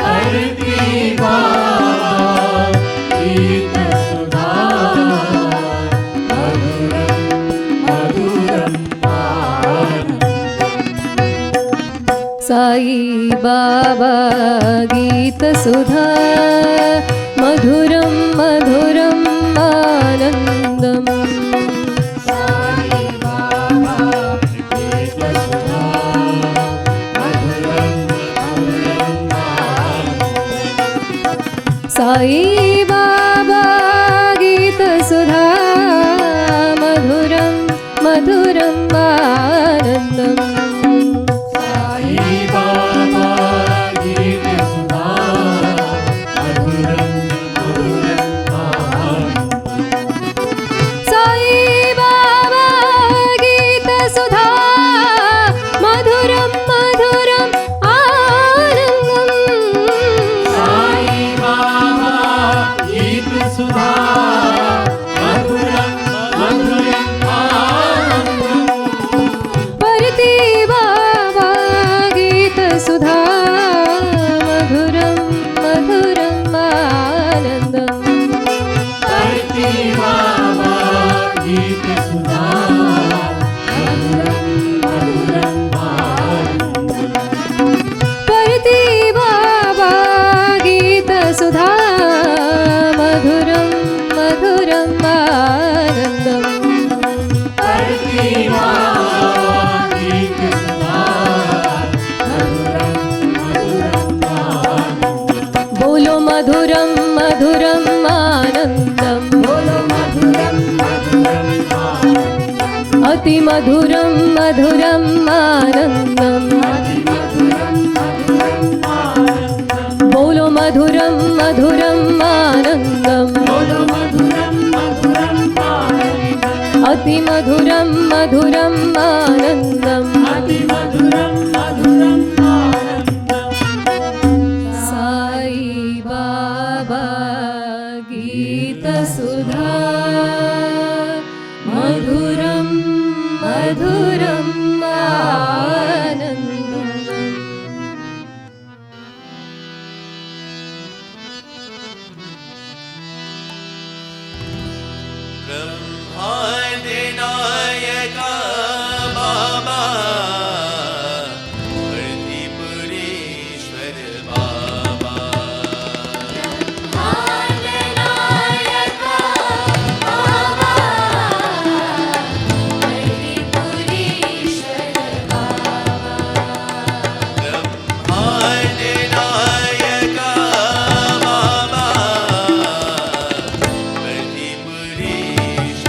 परति बाबा गीत सुधा मधुरं मधुरम् आनन्दम् साई बाबा गीत सुधा मधुरं मधुरम् आनन्दम् साई बाबा गीत सुधा मधुरं मधुरम् आनन्दम् साई बाबा गीत सुधा मधुरं मधुरम् आनन्दम् साई बाबा गीत सुधा मधुरं मधुरम् आनन्दम् साई बाबा गीत सुधा मधुरं मधुरम् आनन्दम् साई बाबा गीत सुधा मधुरं मधुरम् आनन्दम् परति बाबा गीत सुधा मधुरं मधुरम् आनन्दम् परति बाबा गीत सुधा मधुरं मधुरम् आनन्दम् परति बाबा गीत सुधा मधुरं मधुरम् आनन्दम् परति बाबा गीत सुधा अतिमधुरं मधुरम् आनन्दम् बोलो मधुरं मधुरम् आनन्दम् अतिमधुरं मधुरम् आनन्दम् साई बाबा गीतसुधा मधुरं मधुरम् आनन्दम् ब्रह्माण्डनायका बाबा वर्धिपुरीश्वर बाबा ब्रह्माण्डनायका बाबा वर्धिपुरीश्वर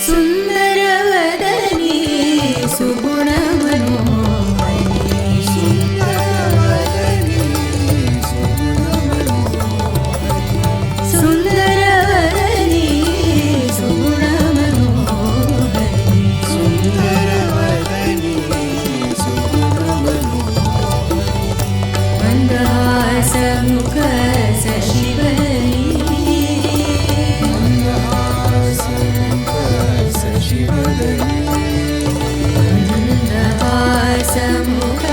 सुन्दरवदनी सुगुणमनोहरी सुन्दरवदनी सुन्दरवदनी सुगुणमनोहरी सुन्दरवदनी मन्दहासमुख शशिवदनी मन्दहासमुख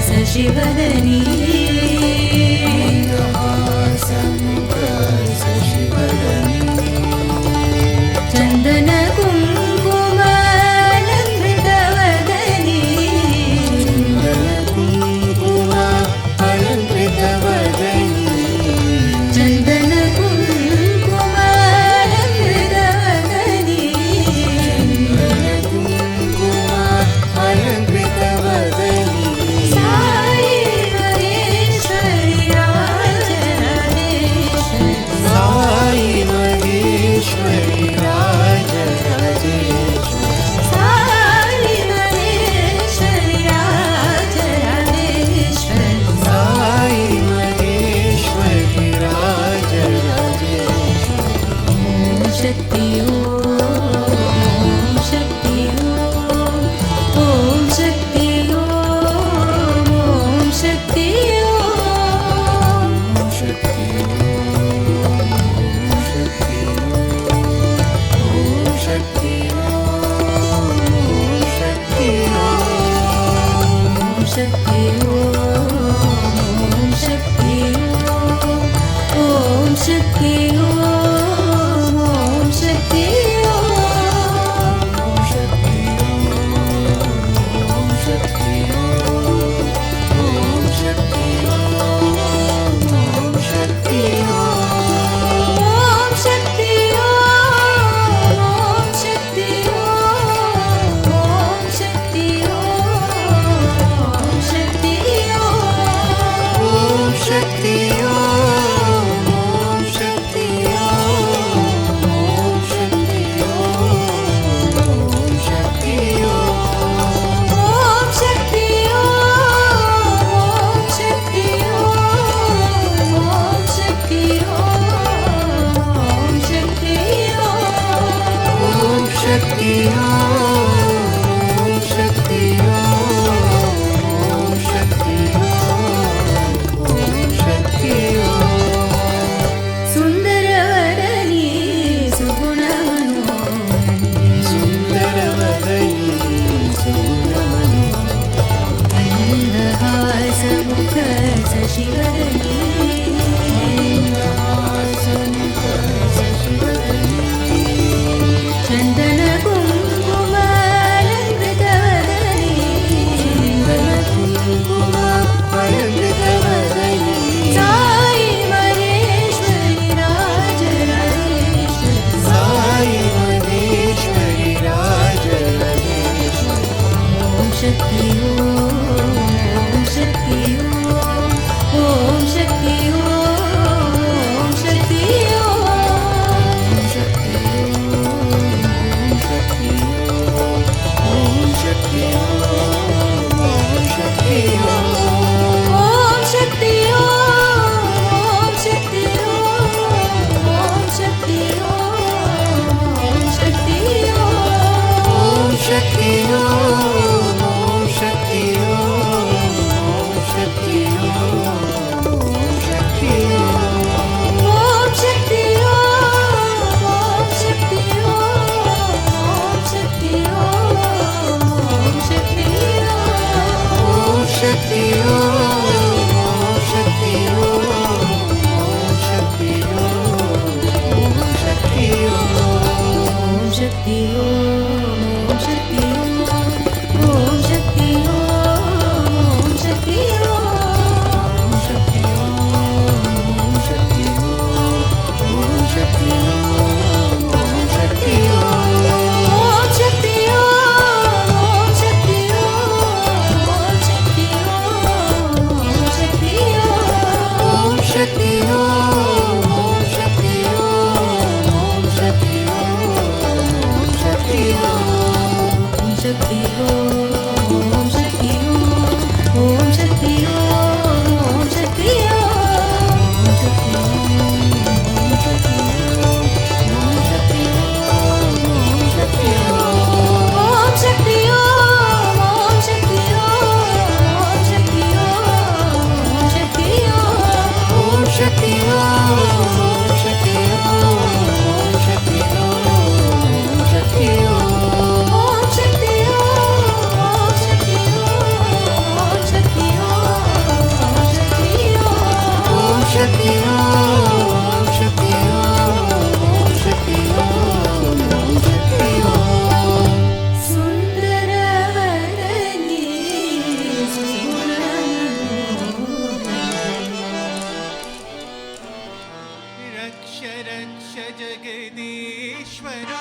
शशिवदनी चन्दन कुङ्कुमालङ्कृतवदनी चन्दन कुङ्कुमालङ्कृतवदनी साई महेश्वरी राजराजेश्वरी साई महेश्वरी राजराजेश्वरी साई महेश्वरी राजराजेश्वरी साई महेश्वरी राजराजेश्वरी ओम शक्ति ओम शक्ति ओम शक्ति ओम शक्ति ओम शक्ति ओम शक्ति ओम शक्ति ओम शक्ति ओम शक्ति ओम शक्ति शक्ति परमेश्वरा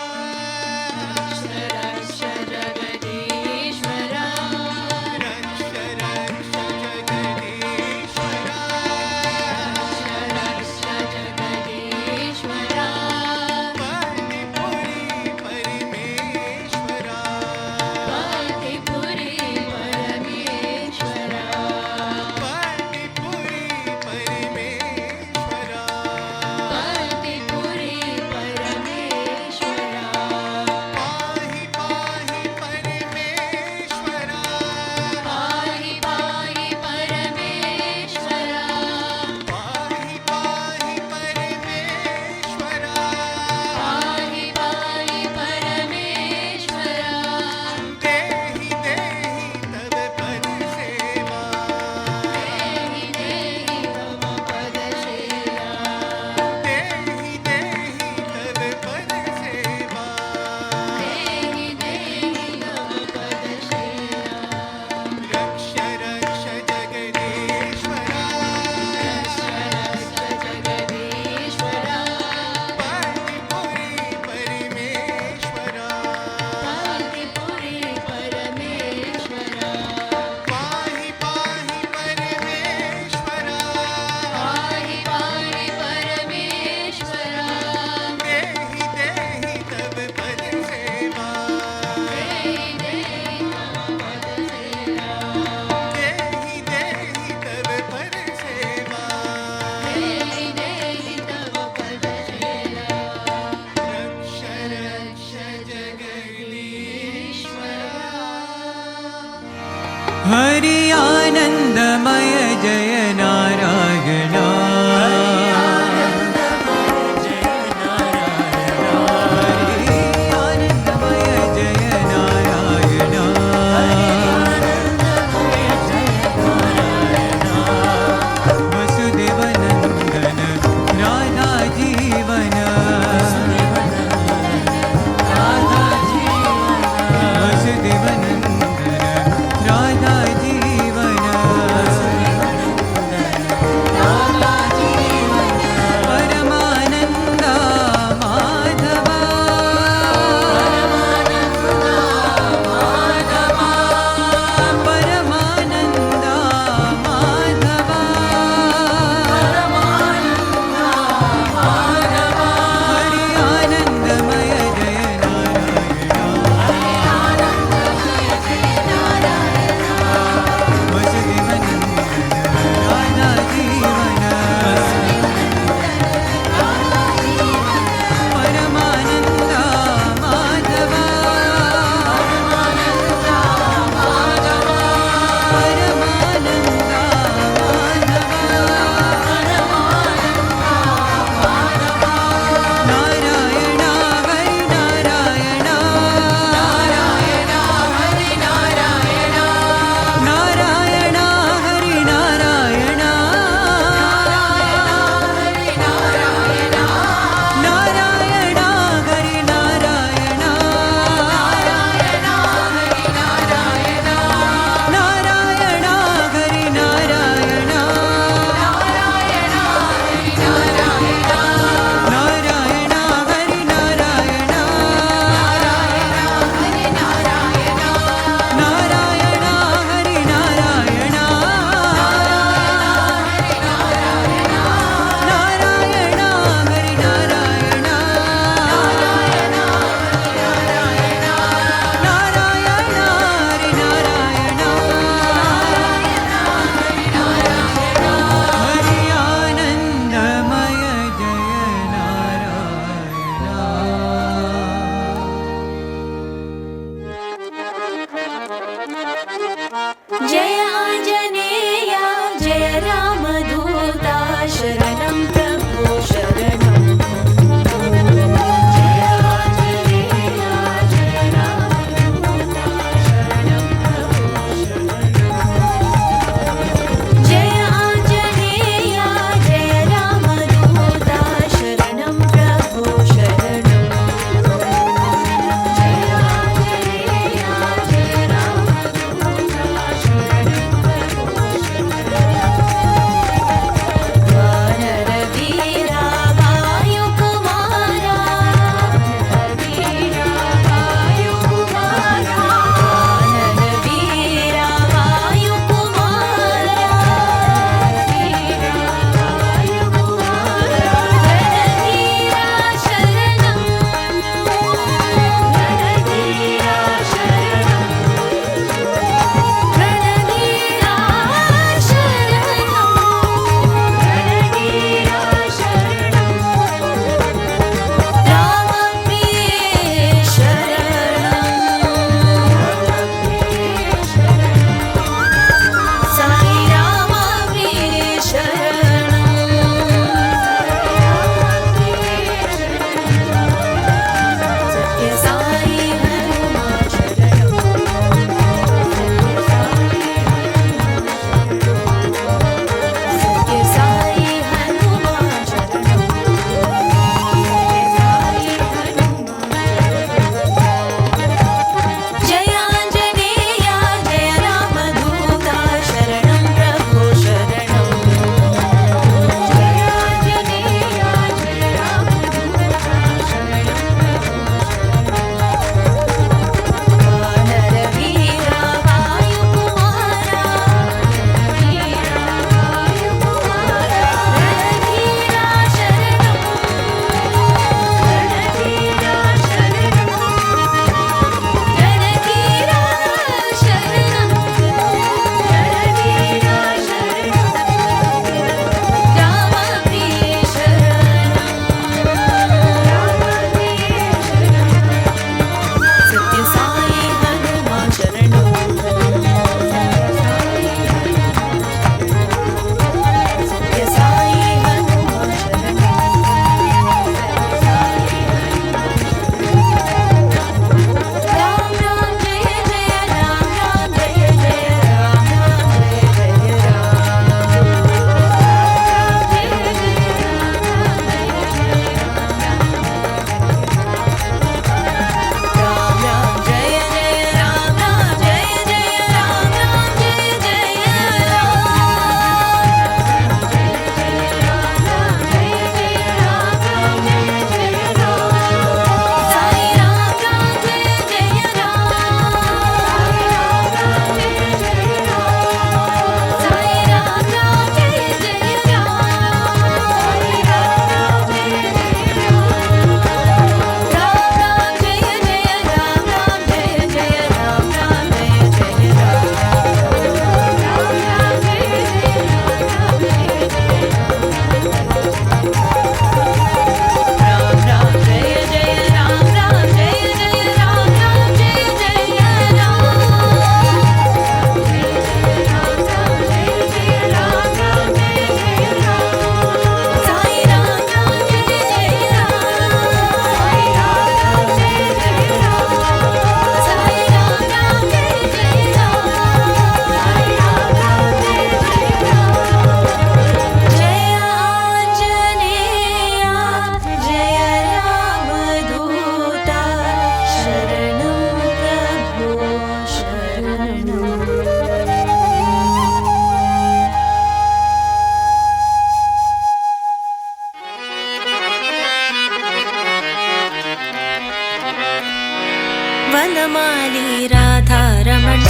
वनमाली राधा रमण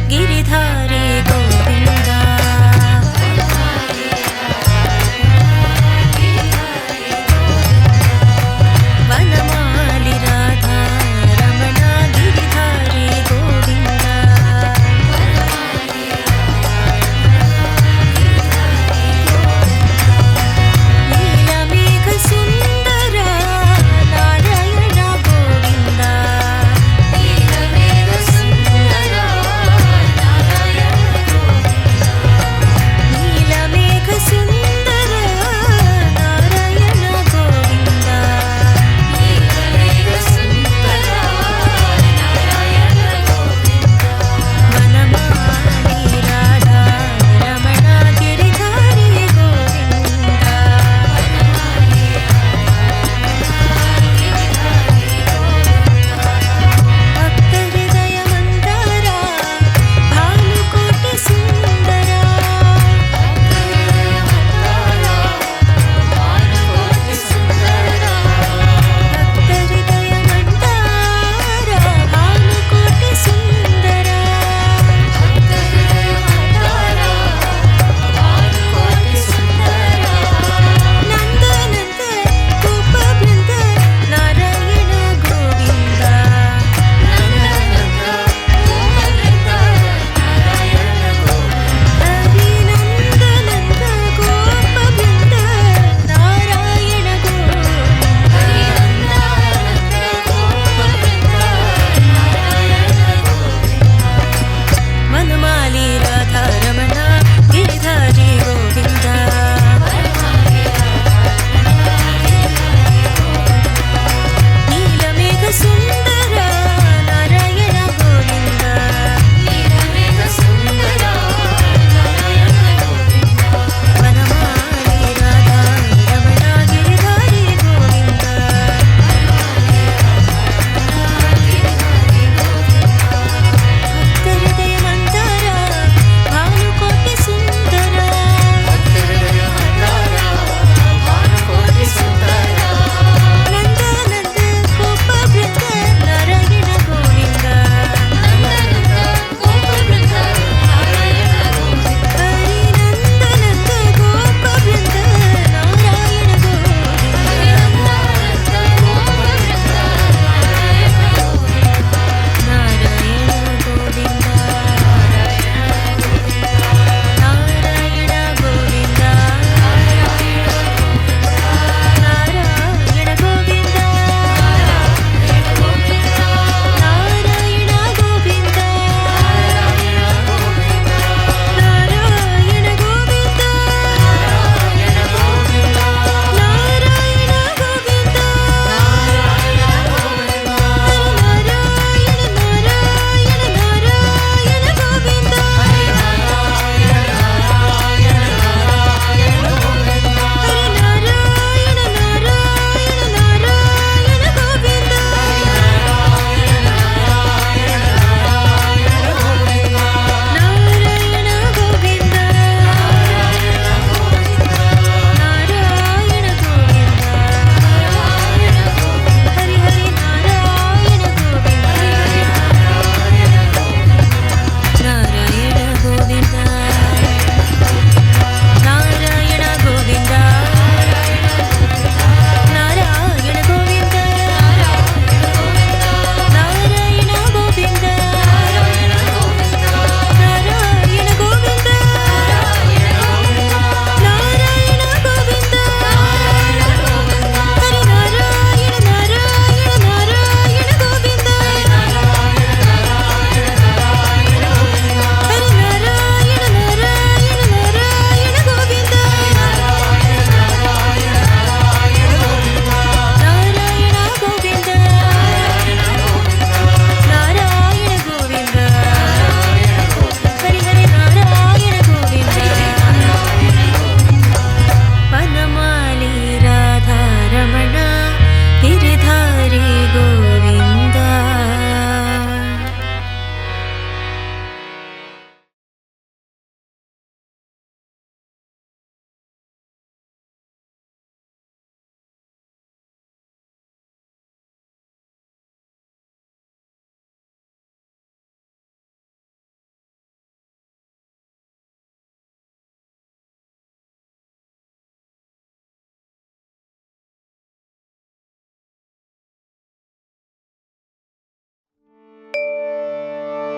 गिरिधारी गोविन्द वनमाली राधा रमण गिरिधारी गोविन्द नीलमेघ सुन्दर नारायण गोविन्द नीलमेघ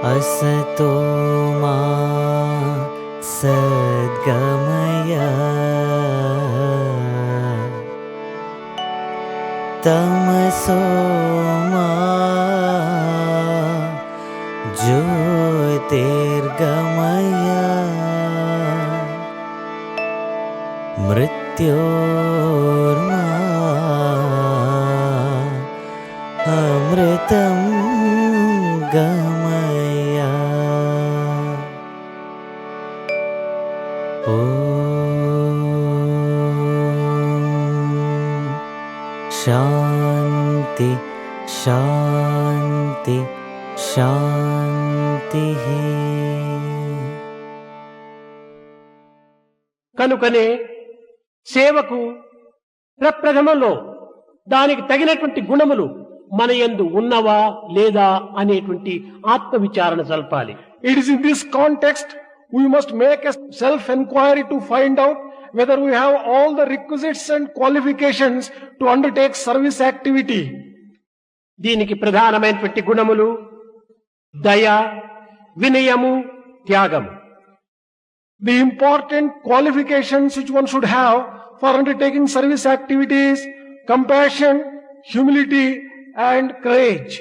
असतो मा सद्गमय तमसो मा ज्योतिर्गमय मृत्योर्मा अमृतं गमय। ॐ शान्ति शान्ति शान्तिः। కనుకనే సేవకు ప్రప్రథమంలో దానికి తగినటువంటి గుణములు మన యందు ఉన్నవా లేదా అనేటువంటి ఆత్మ విచారణ జరపాలి. It is in this context we must make a self-enquiry to find out whether we have all the requisites and qualifications to undertake service activity. దీనికి ప్రధానమైనటువంటి గుణములు దయ, వినయము, త్యాగము. The important qualifications which one should have for undertaking service activities: compassion, humility and courage.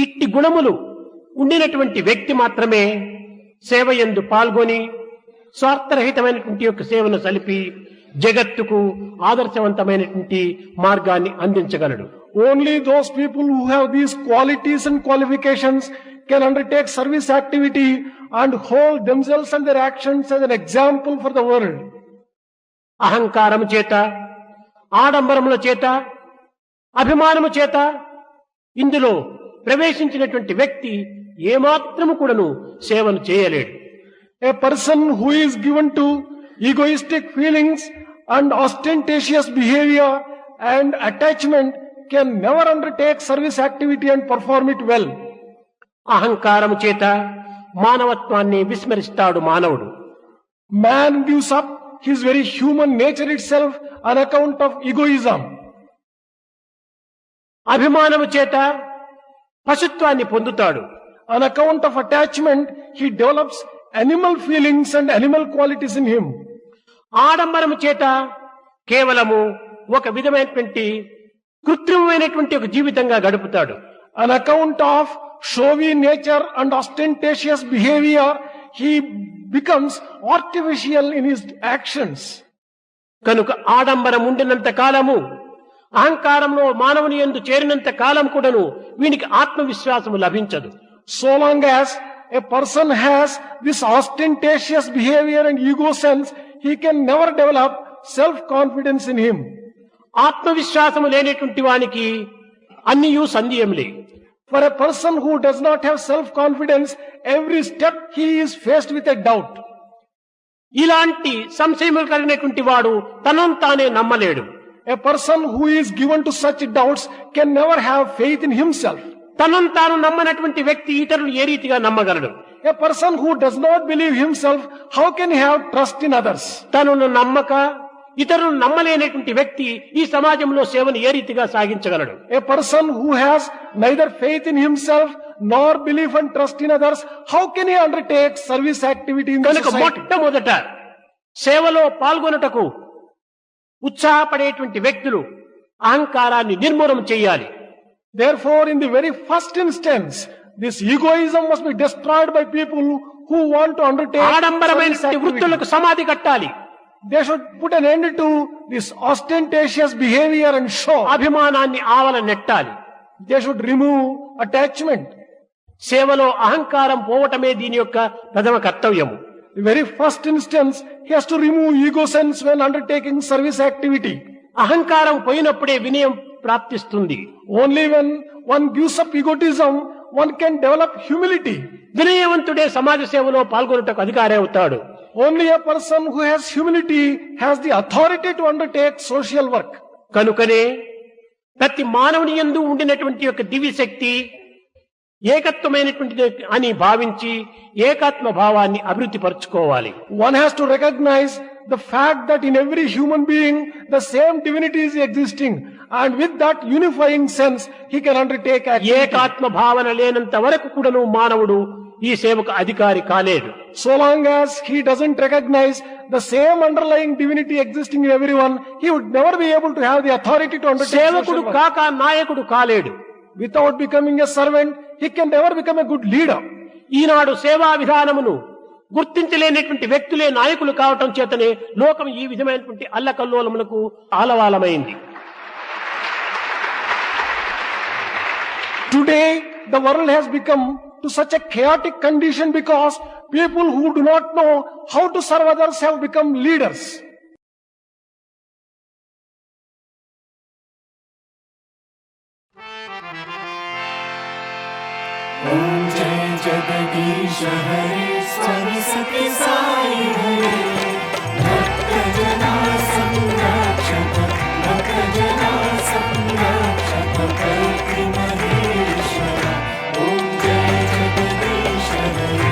ఇట్టి గుణములు ఉండినటువంటి వ్యక్తి మాత్రమే సేవ యందు పాల్గొని స్వార్థరహితమైనటువంటి యొక్క సేవను సలిపి జగత్తుకు ఆదర్శవంతమైనటువంటి మార్గాన్ని అందించగలడు. Only those people who have these qualities and qualifications can undertake service activity and hold themselves and their actions as an example for the world. అహంకారము చేత, ఆడంబరముల చేత, అభిమానము చేత ఇందులో ప్రవేశించినటువంటి వ్యక్తి ఏమాత్రము కూడాను సేవను చేయలేడు. A person who is given to egoistic feelings and ostentatious behavior and attachment can never undertake service activity and perform it well. అహంకారము చేత మానవత్వాన్ని విస్మరిస్తాడు మానవుడు. Man gives up his very human nature itself on account of egoism. అభిమానము చేత పశుత్వాన్ని పొందుతాడు. On account of attachment, he develops animal feelings and animal qualities in him. ఆడంబరము చేత కేవలము ఒక విధమైనటువంటి కృత్రిమమైనటువంటి ఒక జీవితంగా గడుపుతాడు. On account of showy nature and ostentatious behavior, he becomes artificial in his actions. కనుక ఆడంబరం ఉండినంత కాలము, అహంకారంలో మానవుని యందు చేరినంత కాలం కూడాను వీనికి ఆత్మవిశ్వాసము లభించదు. So long as a person has this ostentatious behavior and ego sense, he can never develop self-confidence in him. ఆత్మవిశ్వాసము లేనటువంటి వానికి అన్నియు సందేహములే. For a person who does not have self-confidence, every step he is faced with a doubt. ఇలాంటి సంశయములు కలిగినటువంటి వాడు తనను తానే నమ్మలేడు. A person who is given to such doubts can never have faith in himself. తనను తాను నమ్మనటువంటి వ్యక్తి ఇతరులు ఏ రీతిగా నమ్మగలడు? A person who does not believe himself, how can he have trust in others? తనను నమ్మక ఇతరులు నమ్మలేనటువంటి వ్యక్తి ఈ సమాజంలో సేవను ఏ రీతిగా సాగించగలడు? A person who has neither faith in himself nor belief and trust in others, how can he undertake service activity in the కనుక society? మొట్టమొదట సేవలో పాల్గొనుటకు ఉత్సాహపడేటువంటి వ్యక్తులు అహంకారాన్ని నిర్మూలన చేయాలి. Therefore, in the very first instance, this egoism must be destroyed by people who want to undertake ఆడంబరమైన service activity. వృత్తులకు సమాధి కట్టాలి. They should put an end to this ostentatious behavior and show. అభిమానాన్ని ఆవల నెట్టాలి. They should remove attachment. సేవలో అహంకారం పోవటమే దీని యొక్క ప్రథమ కర్తవ్యము. The very first instance, he has to remove ego sense when undertaking service activity. అహంకారం పోయినప్పుడే వినయం ప్రాప్తిస్తుంది. Only when one gives up egotism, one can develop humility. వినయవంతుడే సమాజ సేవలో పాల్గొనుటకు అధికారి అవుతాడు. Only a person who has humility has the authority to undertake social work. కనుకనే ప్రతి మానవుని యందు ఉండినటువంటి యొక్క దివ్య శక్తి ఏకత్వమైనటువంటిది అని భావించి ఏకాత్మ భావాన్ని అభివృద్ధి పరచుకోవాలి. One has to recognize the fact that in every human being the same divinity is existing And with that unifying sense, he can undertake activity. ఏకాత్మ భావన లేనంత వరకు కూడాను మానవుడు ఈ సేవకు అధికారి కాలేడు. So long as he doesn't recognize the same underlying divinity existing in everyone, he would never be able to have the authority to undertake సేవకుడు social work. కాక నాయకుడు కాలేడు. Without becoming a servant, he can never become a good leader. ఈనాడు సేవా విధానమును గుర్తించలేనటువంటి వ్యక్తులే నాయకులు కావటం చేతనే లోకం ఈ విధమైనటువంటి అల్లకల్లోలములకు ఆలవాలమైంది. Today, the world has become to such a chaotic condition because people who do not know how to serve others have become leaders. जगदीश हरे स्वामी सत्य साई हरे भक्त जना संरक्षक भक्त जना संरक्षक कल्कि महेश्वर ओम जय जगदीश हरे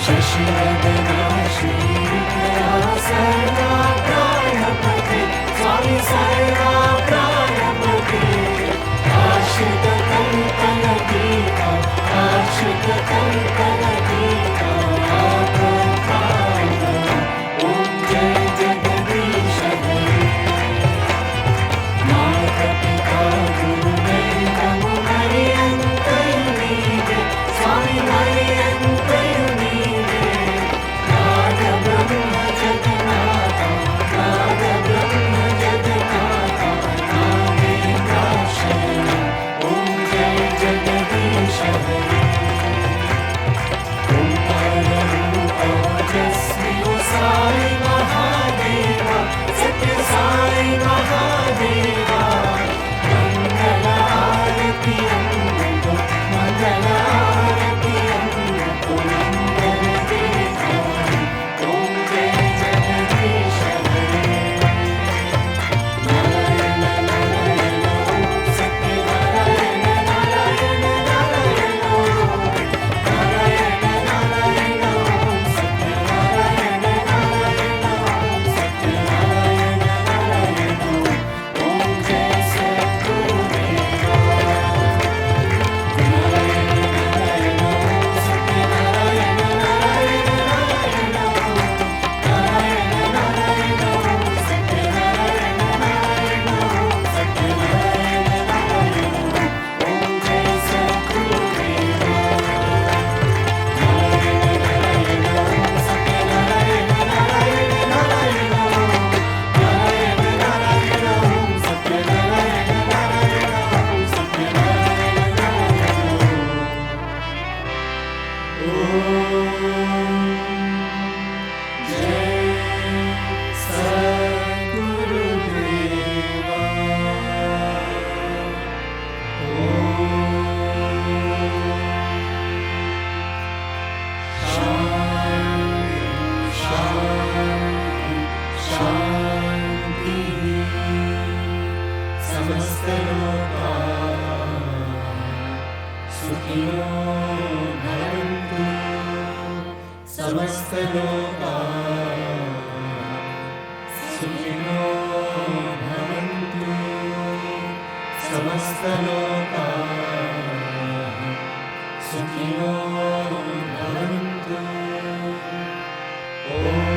शशिवदना श्रीधरा सर्वा प्राणपते स्वामी सर्वा प्राणपते आश्रित कल्पलतीका आश्रित कल्पलतीका ओम जय जगदीश हरे माता पिता गुरुदैव हरियन्तयुनीवे स्वामी हरियन्तयुनीवे नाद ब्रह्म जगन्नाथा नाद ब्रह्म जगन्नाथा नागेन्द्राशरण ओम जय जगदीश हरे ओंकार रूप तेजस्वी साई महादेवा सत्य साई महादेवा मंगल आरती अमृत मंगल आरती अमृत मंगल देवा ओम जय जगदीश हरे नारायण नारायण ओम सत्य नारायण नारायण नारायण नारायण नारायण ओम सत्य नारायण नारायण ओम सत्य नारायण नारायण ओम जय सद्गुरुदेवा नारायण नारायण ओम सत्य नारायण नारायण नारायण नारायण नारायण ओम सत्य नारायण नारायण ओम सत्य नारायण नारायण ओम जय सद्गुरुदेवा नारायण नारायण ओम सत्य नारायण नारायण नारायण नारायण नारायण ओम सत्य नारायण नारायण ओम सत्य नारायण नारायण ओम जय सद्गुरुदेवा शांति समस्त लोका सुखिनो भवन्तु समस्त लोका सुखिनो भवन्तु समस्त लोका सुखिनो भवन्तु ओम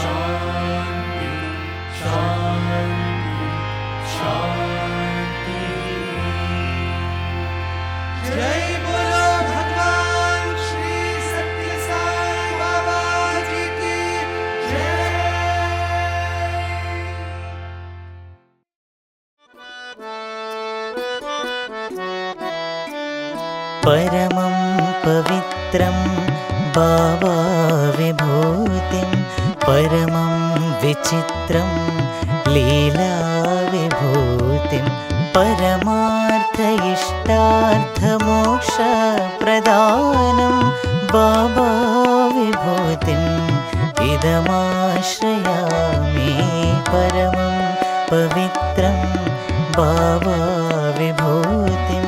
शांति शांति शांति जय बोलो भगवान श्री सत्य साई बाबा जी की जय। परमं पवित्रं बाबा विभूतिं परमं विचित्रं लीला विभूतिं परमार्थ इष्टार्थमोक्षप्रदानं बाबा विभूतिम् इदमाश्रयामि परमं पवित्रं बाबा विभूतिं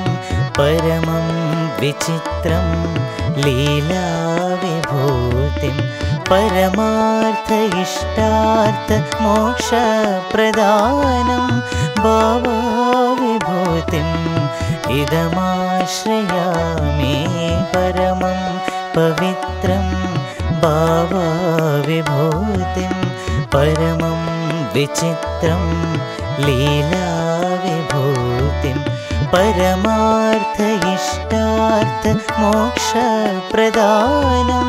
परमं विचित्रं लीला विभूतिं परमार्थ इष्टार्थ मोक्षप्रदानं भावविभूतिम् इदमाश्रयामि परमं पवित्रं भावविभूतिं परमं विचित्रं लीलाविभूतिं परमार्थ इष्टार्थ मोक्षप्रदानं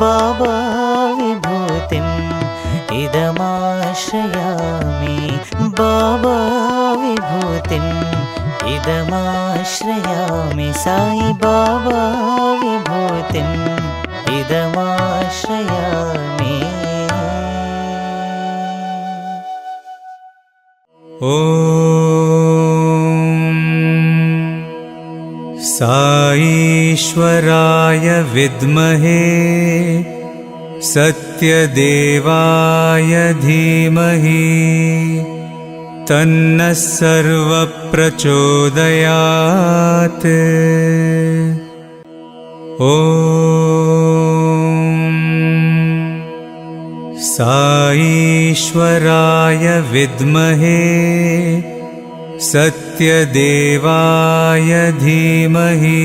भावविभूतिम् इदमाश्रयामि भावविभूतिम् इदमाश्रयामि साई बाबा विभूतिम् इदमाश्रयामि। ॐ साईश्वराय विद्महे सत्यदेवाय धीमहि तन्नः सर्वप्रचोदयात्। ॐ साईश्वराय विद्महे सत्यदेवाय धीमहि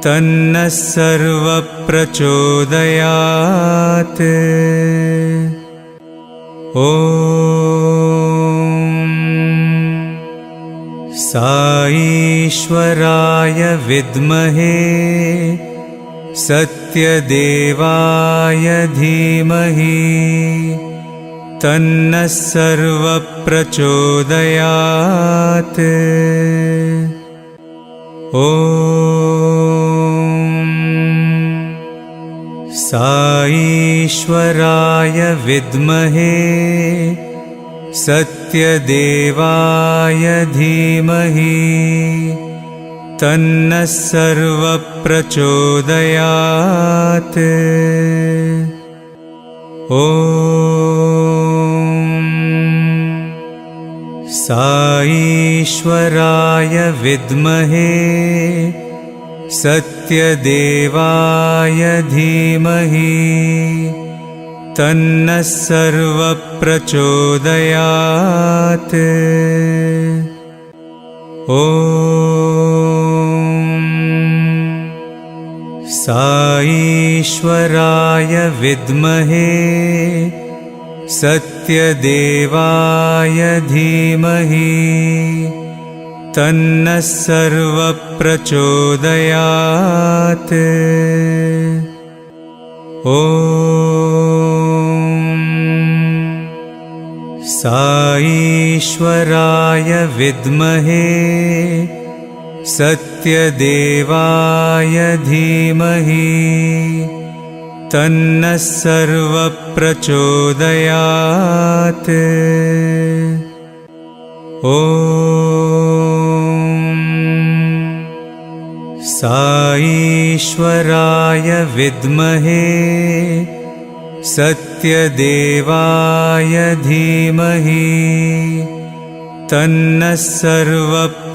तन्नः सर्वप्रचोदयात्। ॐ साईश्वराय विद्महे सत्यदेवाय धीमहि तन्नः सर्वप्रचोदयात्। ॐ साईश्वराय विद्महे सत्यदेवाय धीमहि तन्नः सर्वप्रचोदयात्। ॐ साईश्वराय विद्महे सत्यदेवाय धीमहि तन्नः सर्वप्रचोदयात्। ॐ साईश्वराय विद्महे सत्यदेवाय धीमहि तन्नः सर्वप्रचोदयात्। ॐ साईश्वराय विद्महे सत्यदेवाय धीमहि तन्नः सर्वप्रचोदयात्। ॐ साईश्वराय विद्महे सत्यदेवाय धीमहि तन्नः सर्वप्रचोदयात्।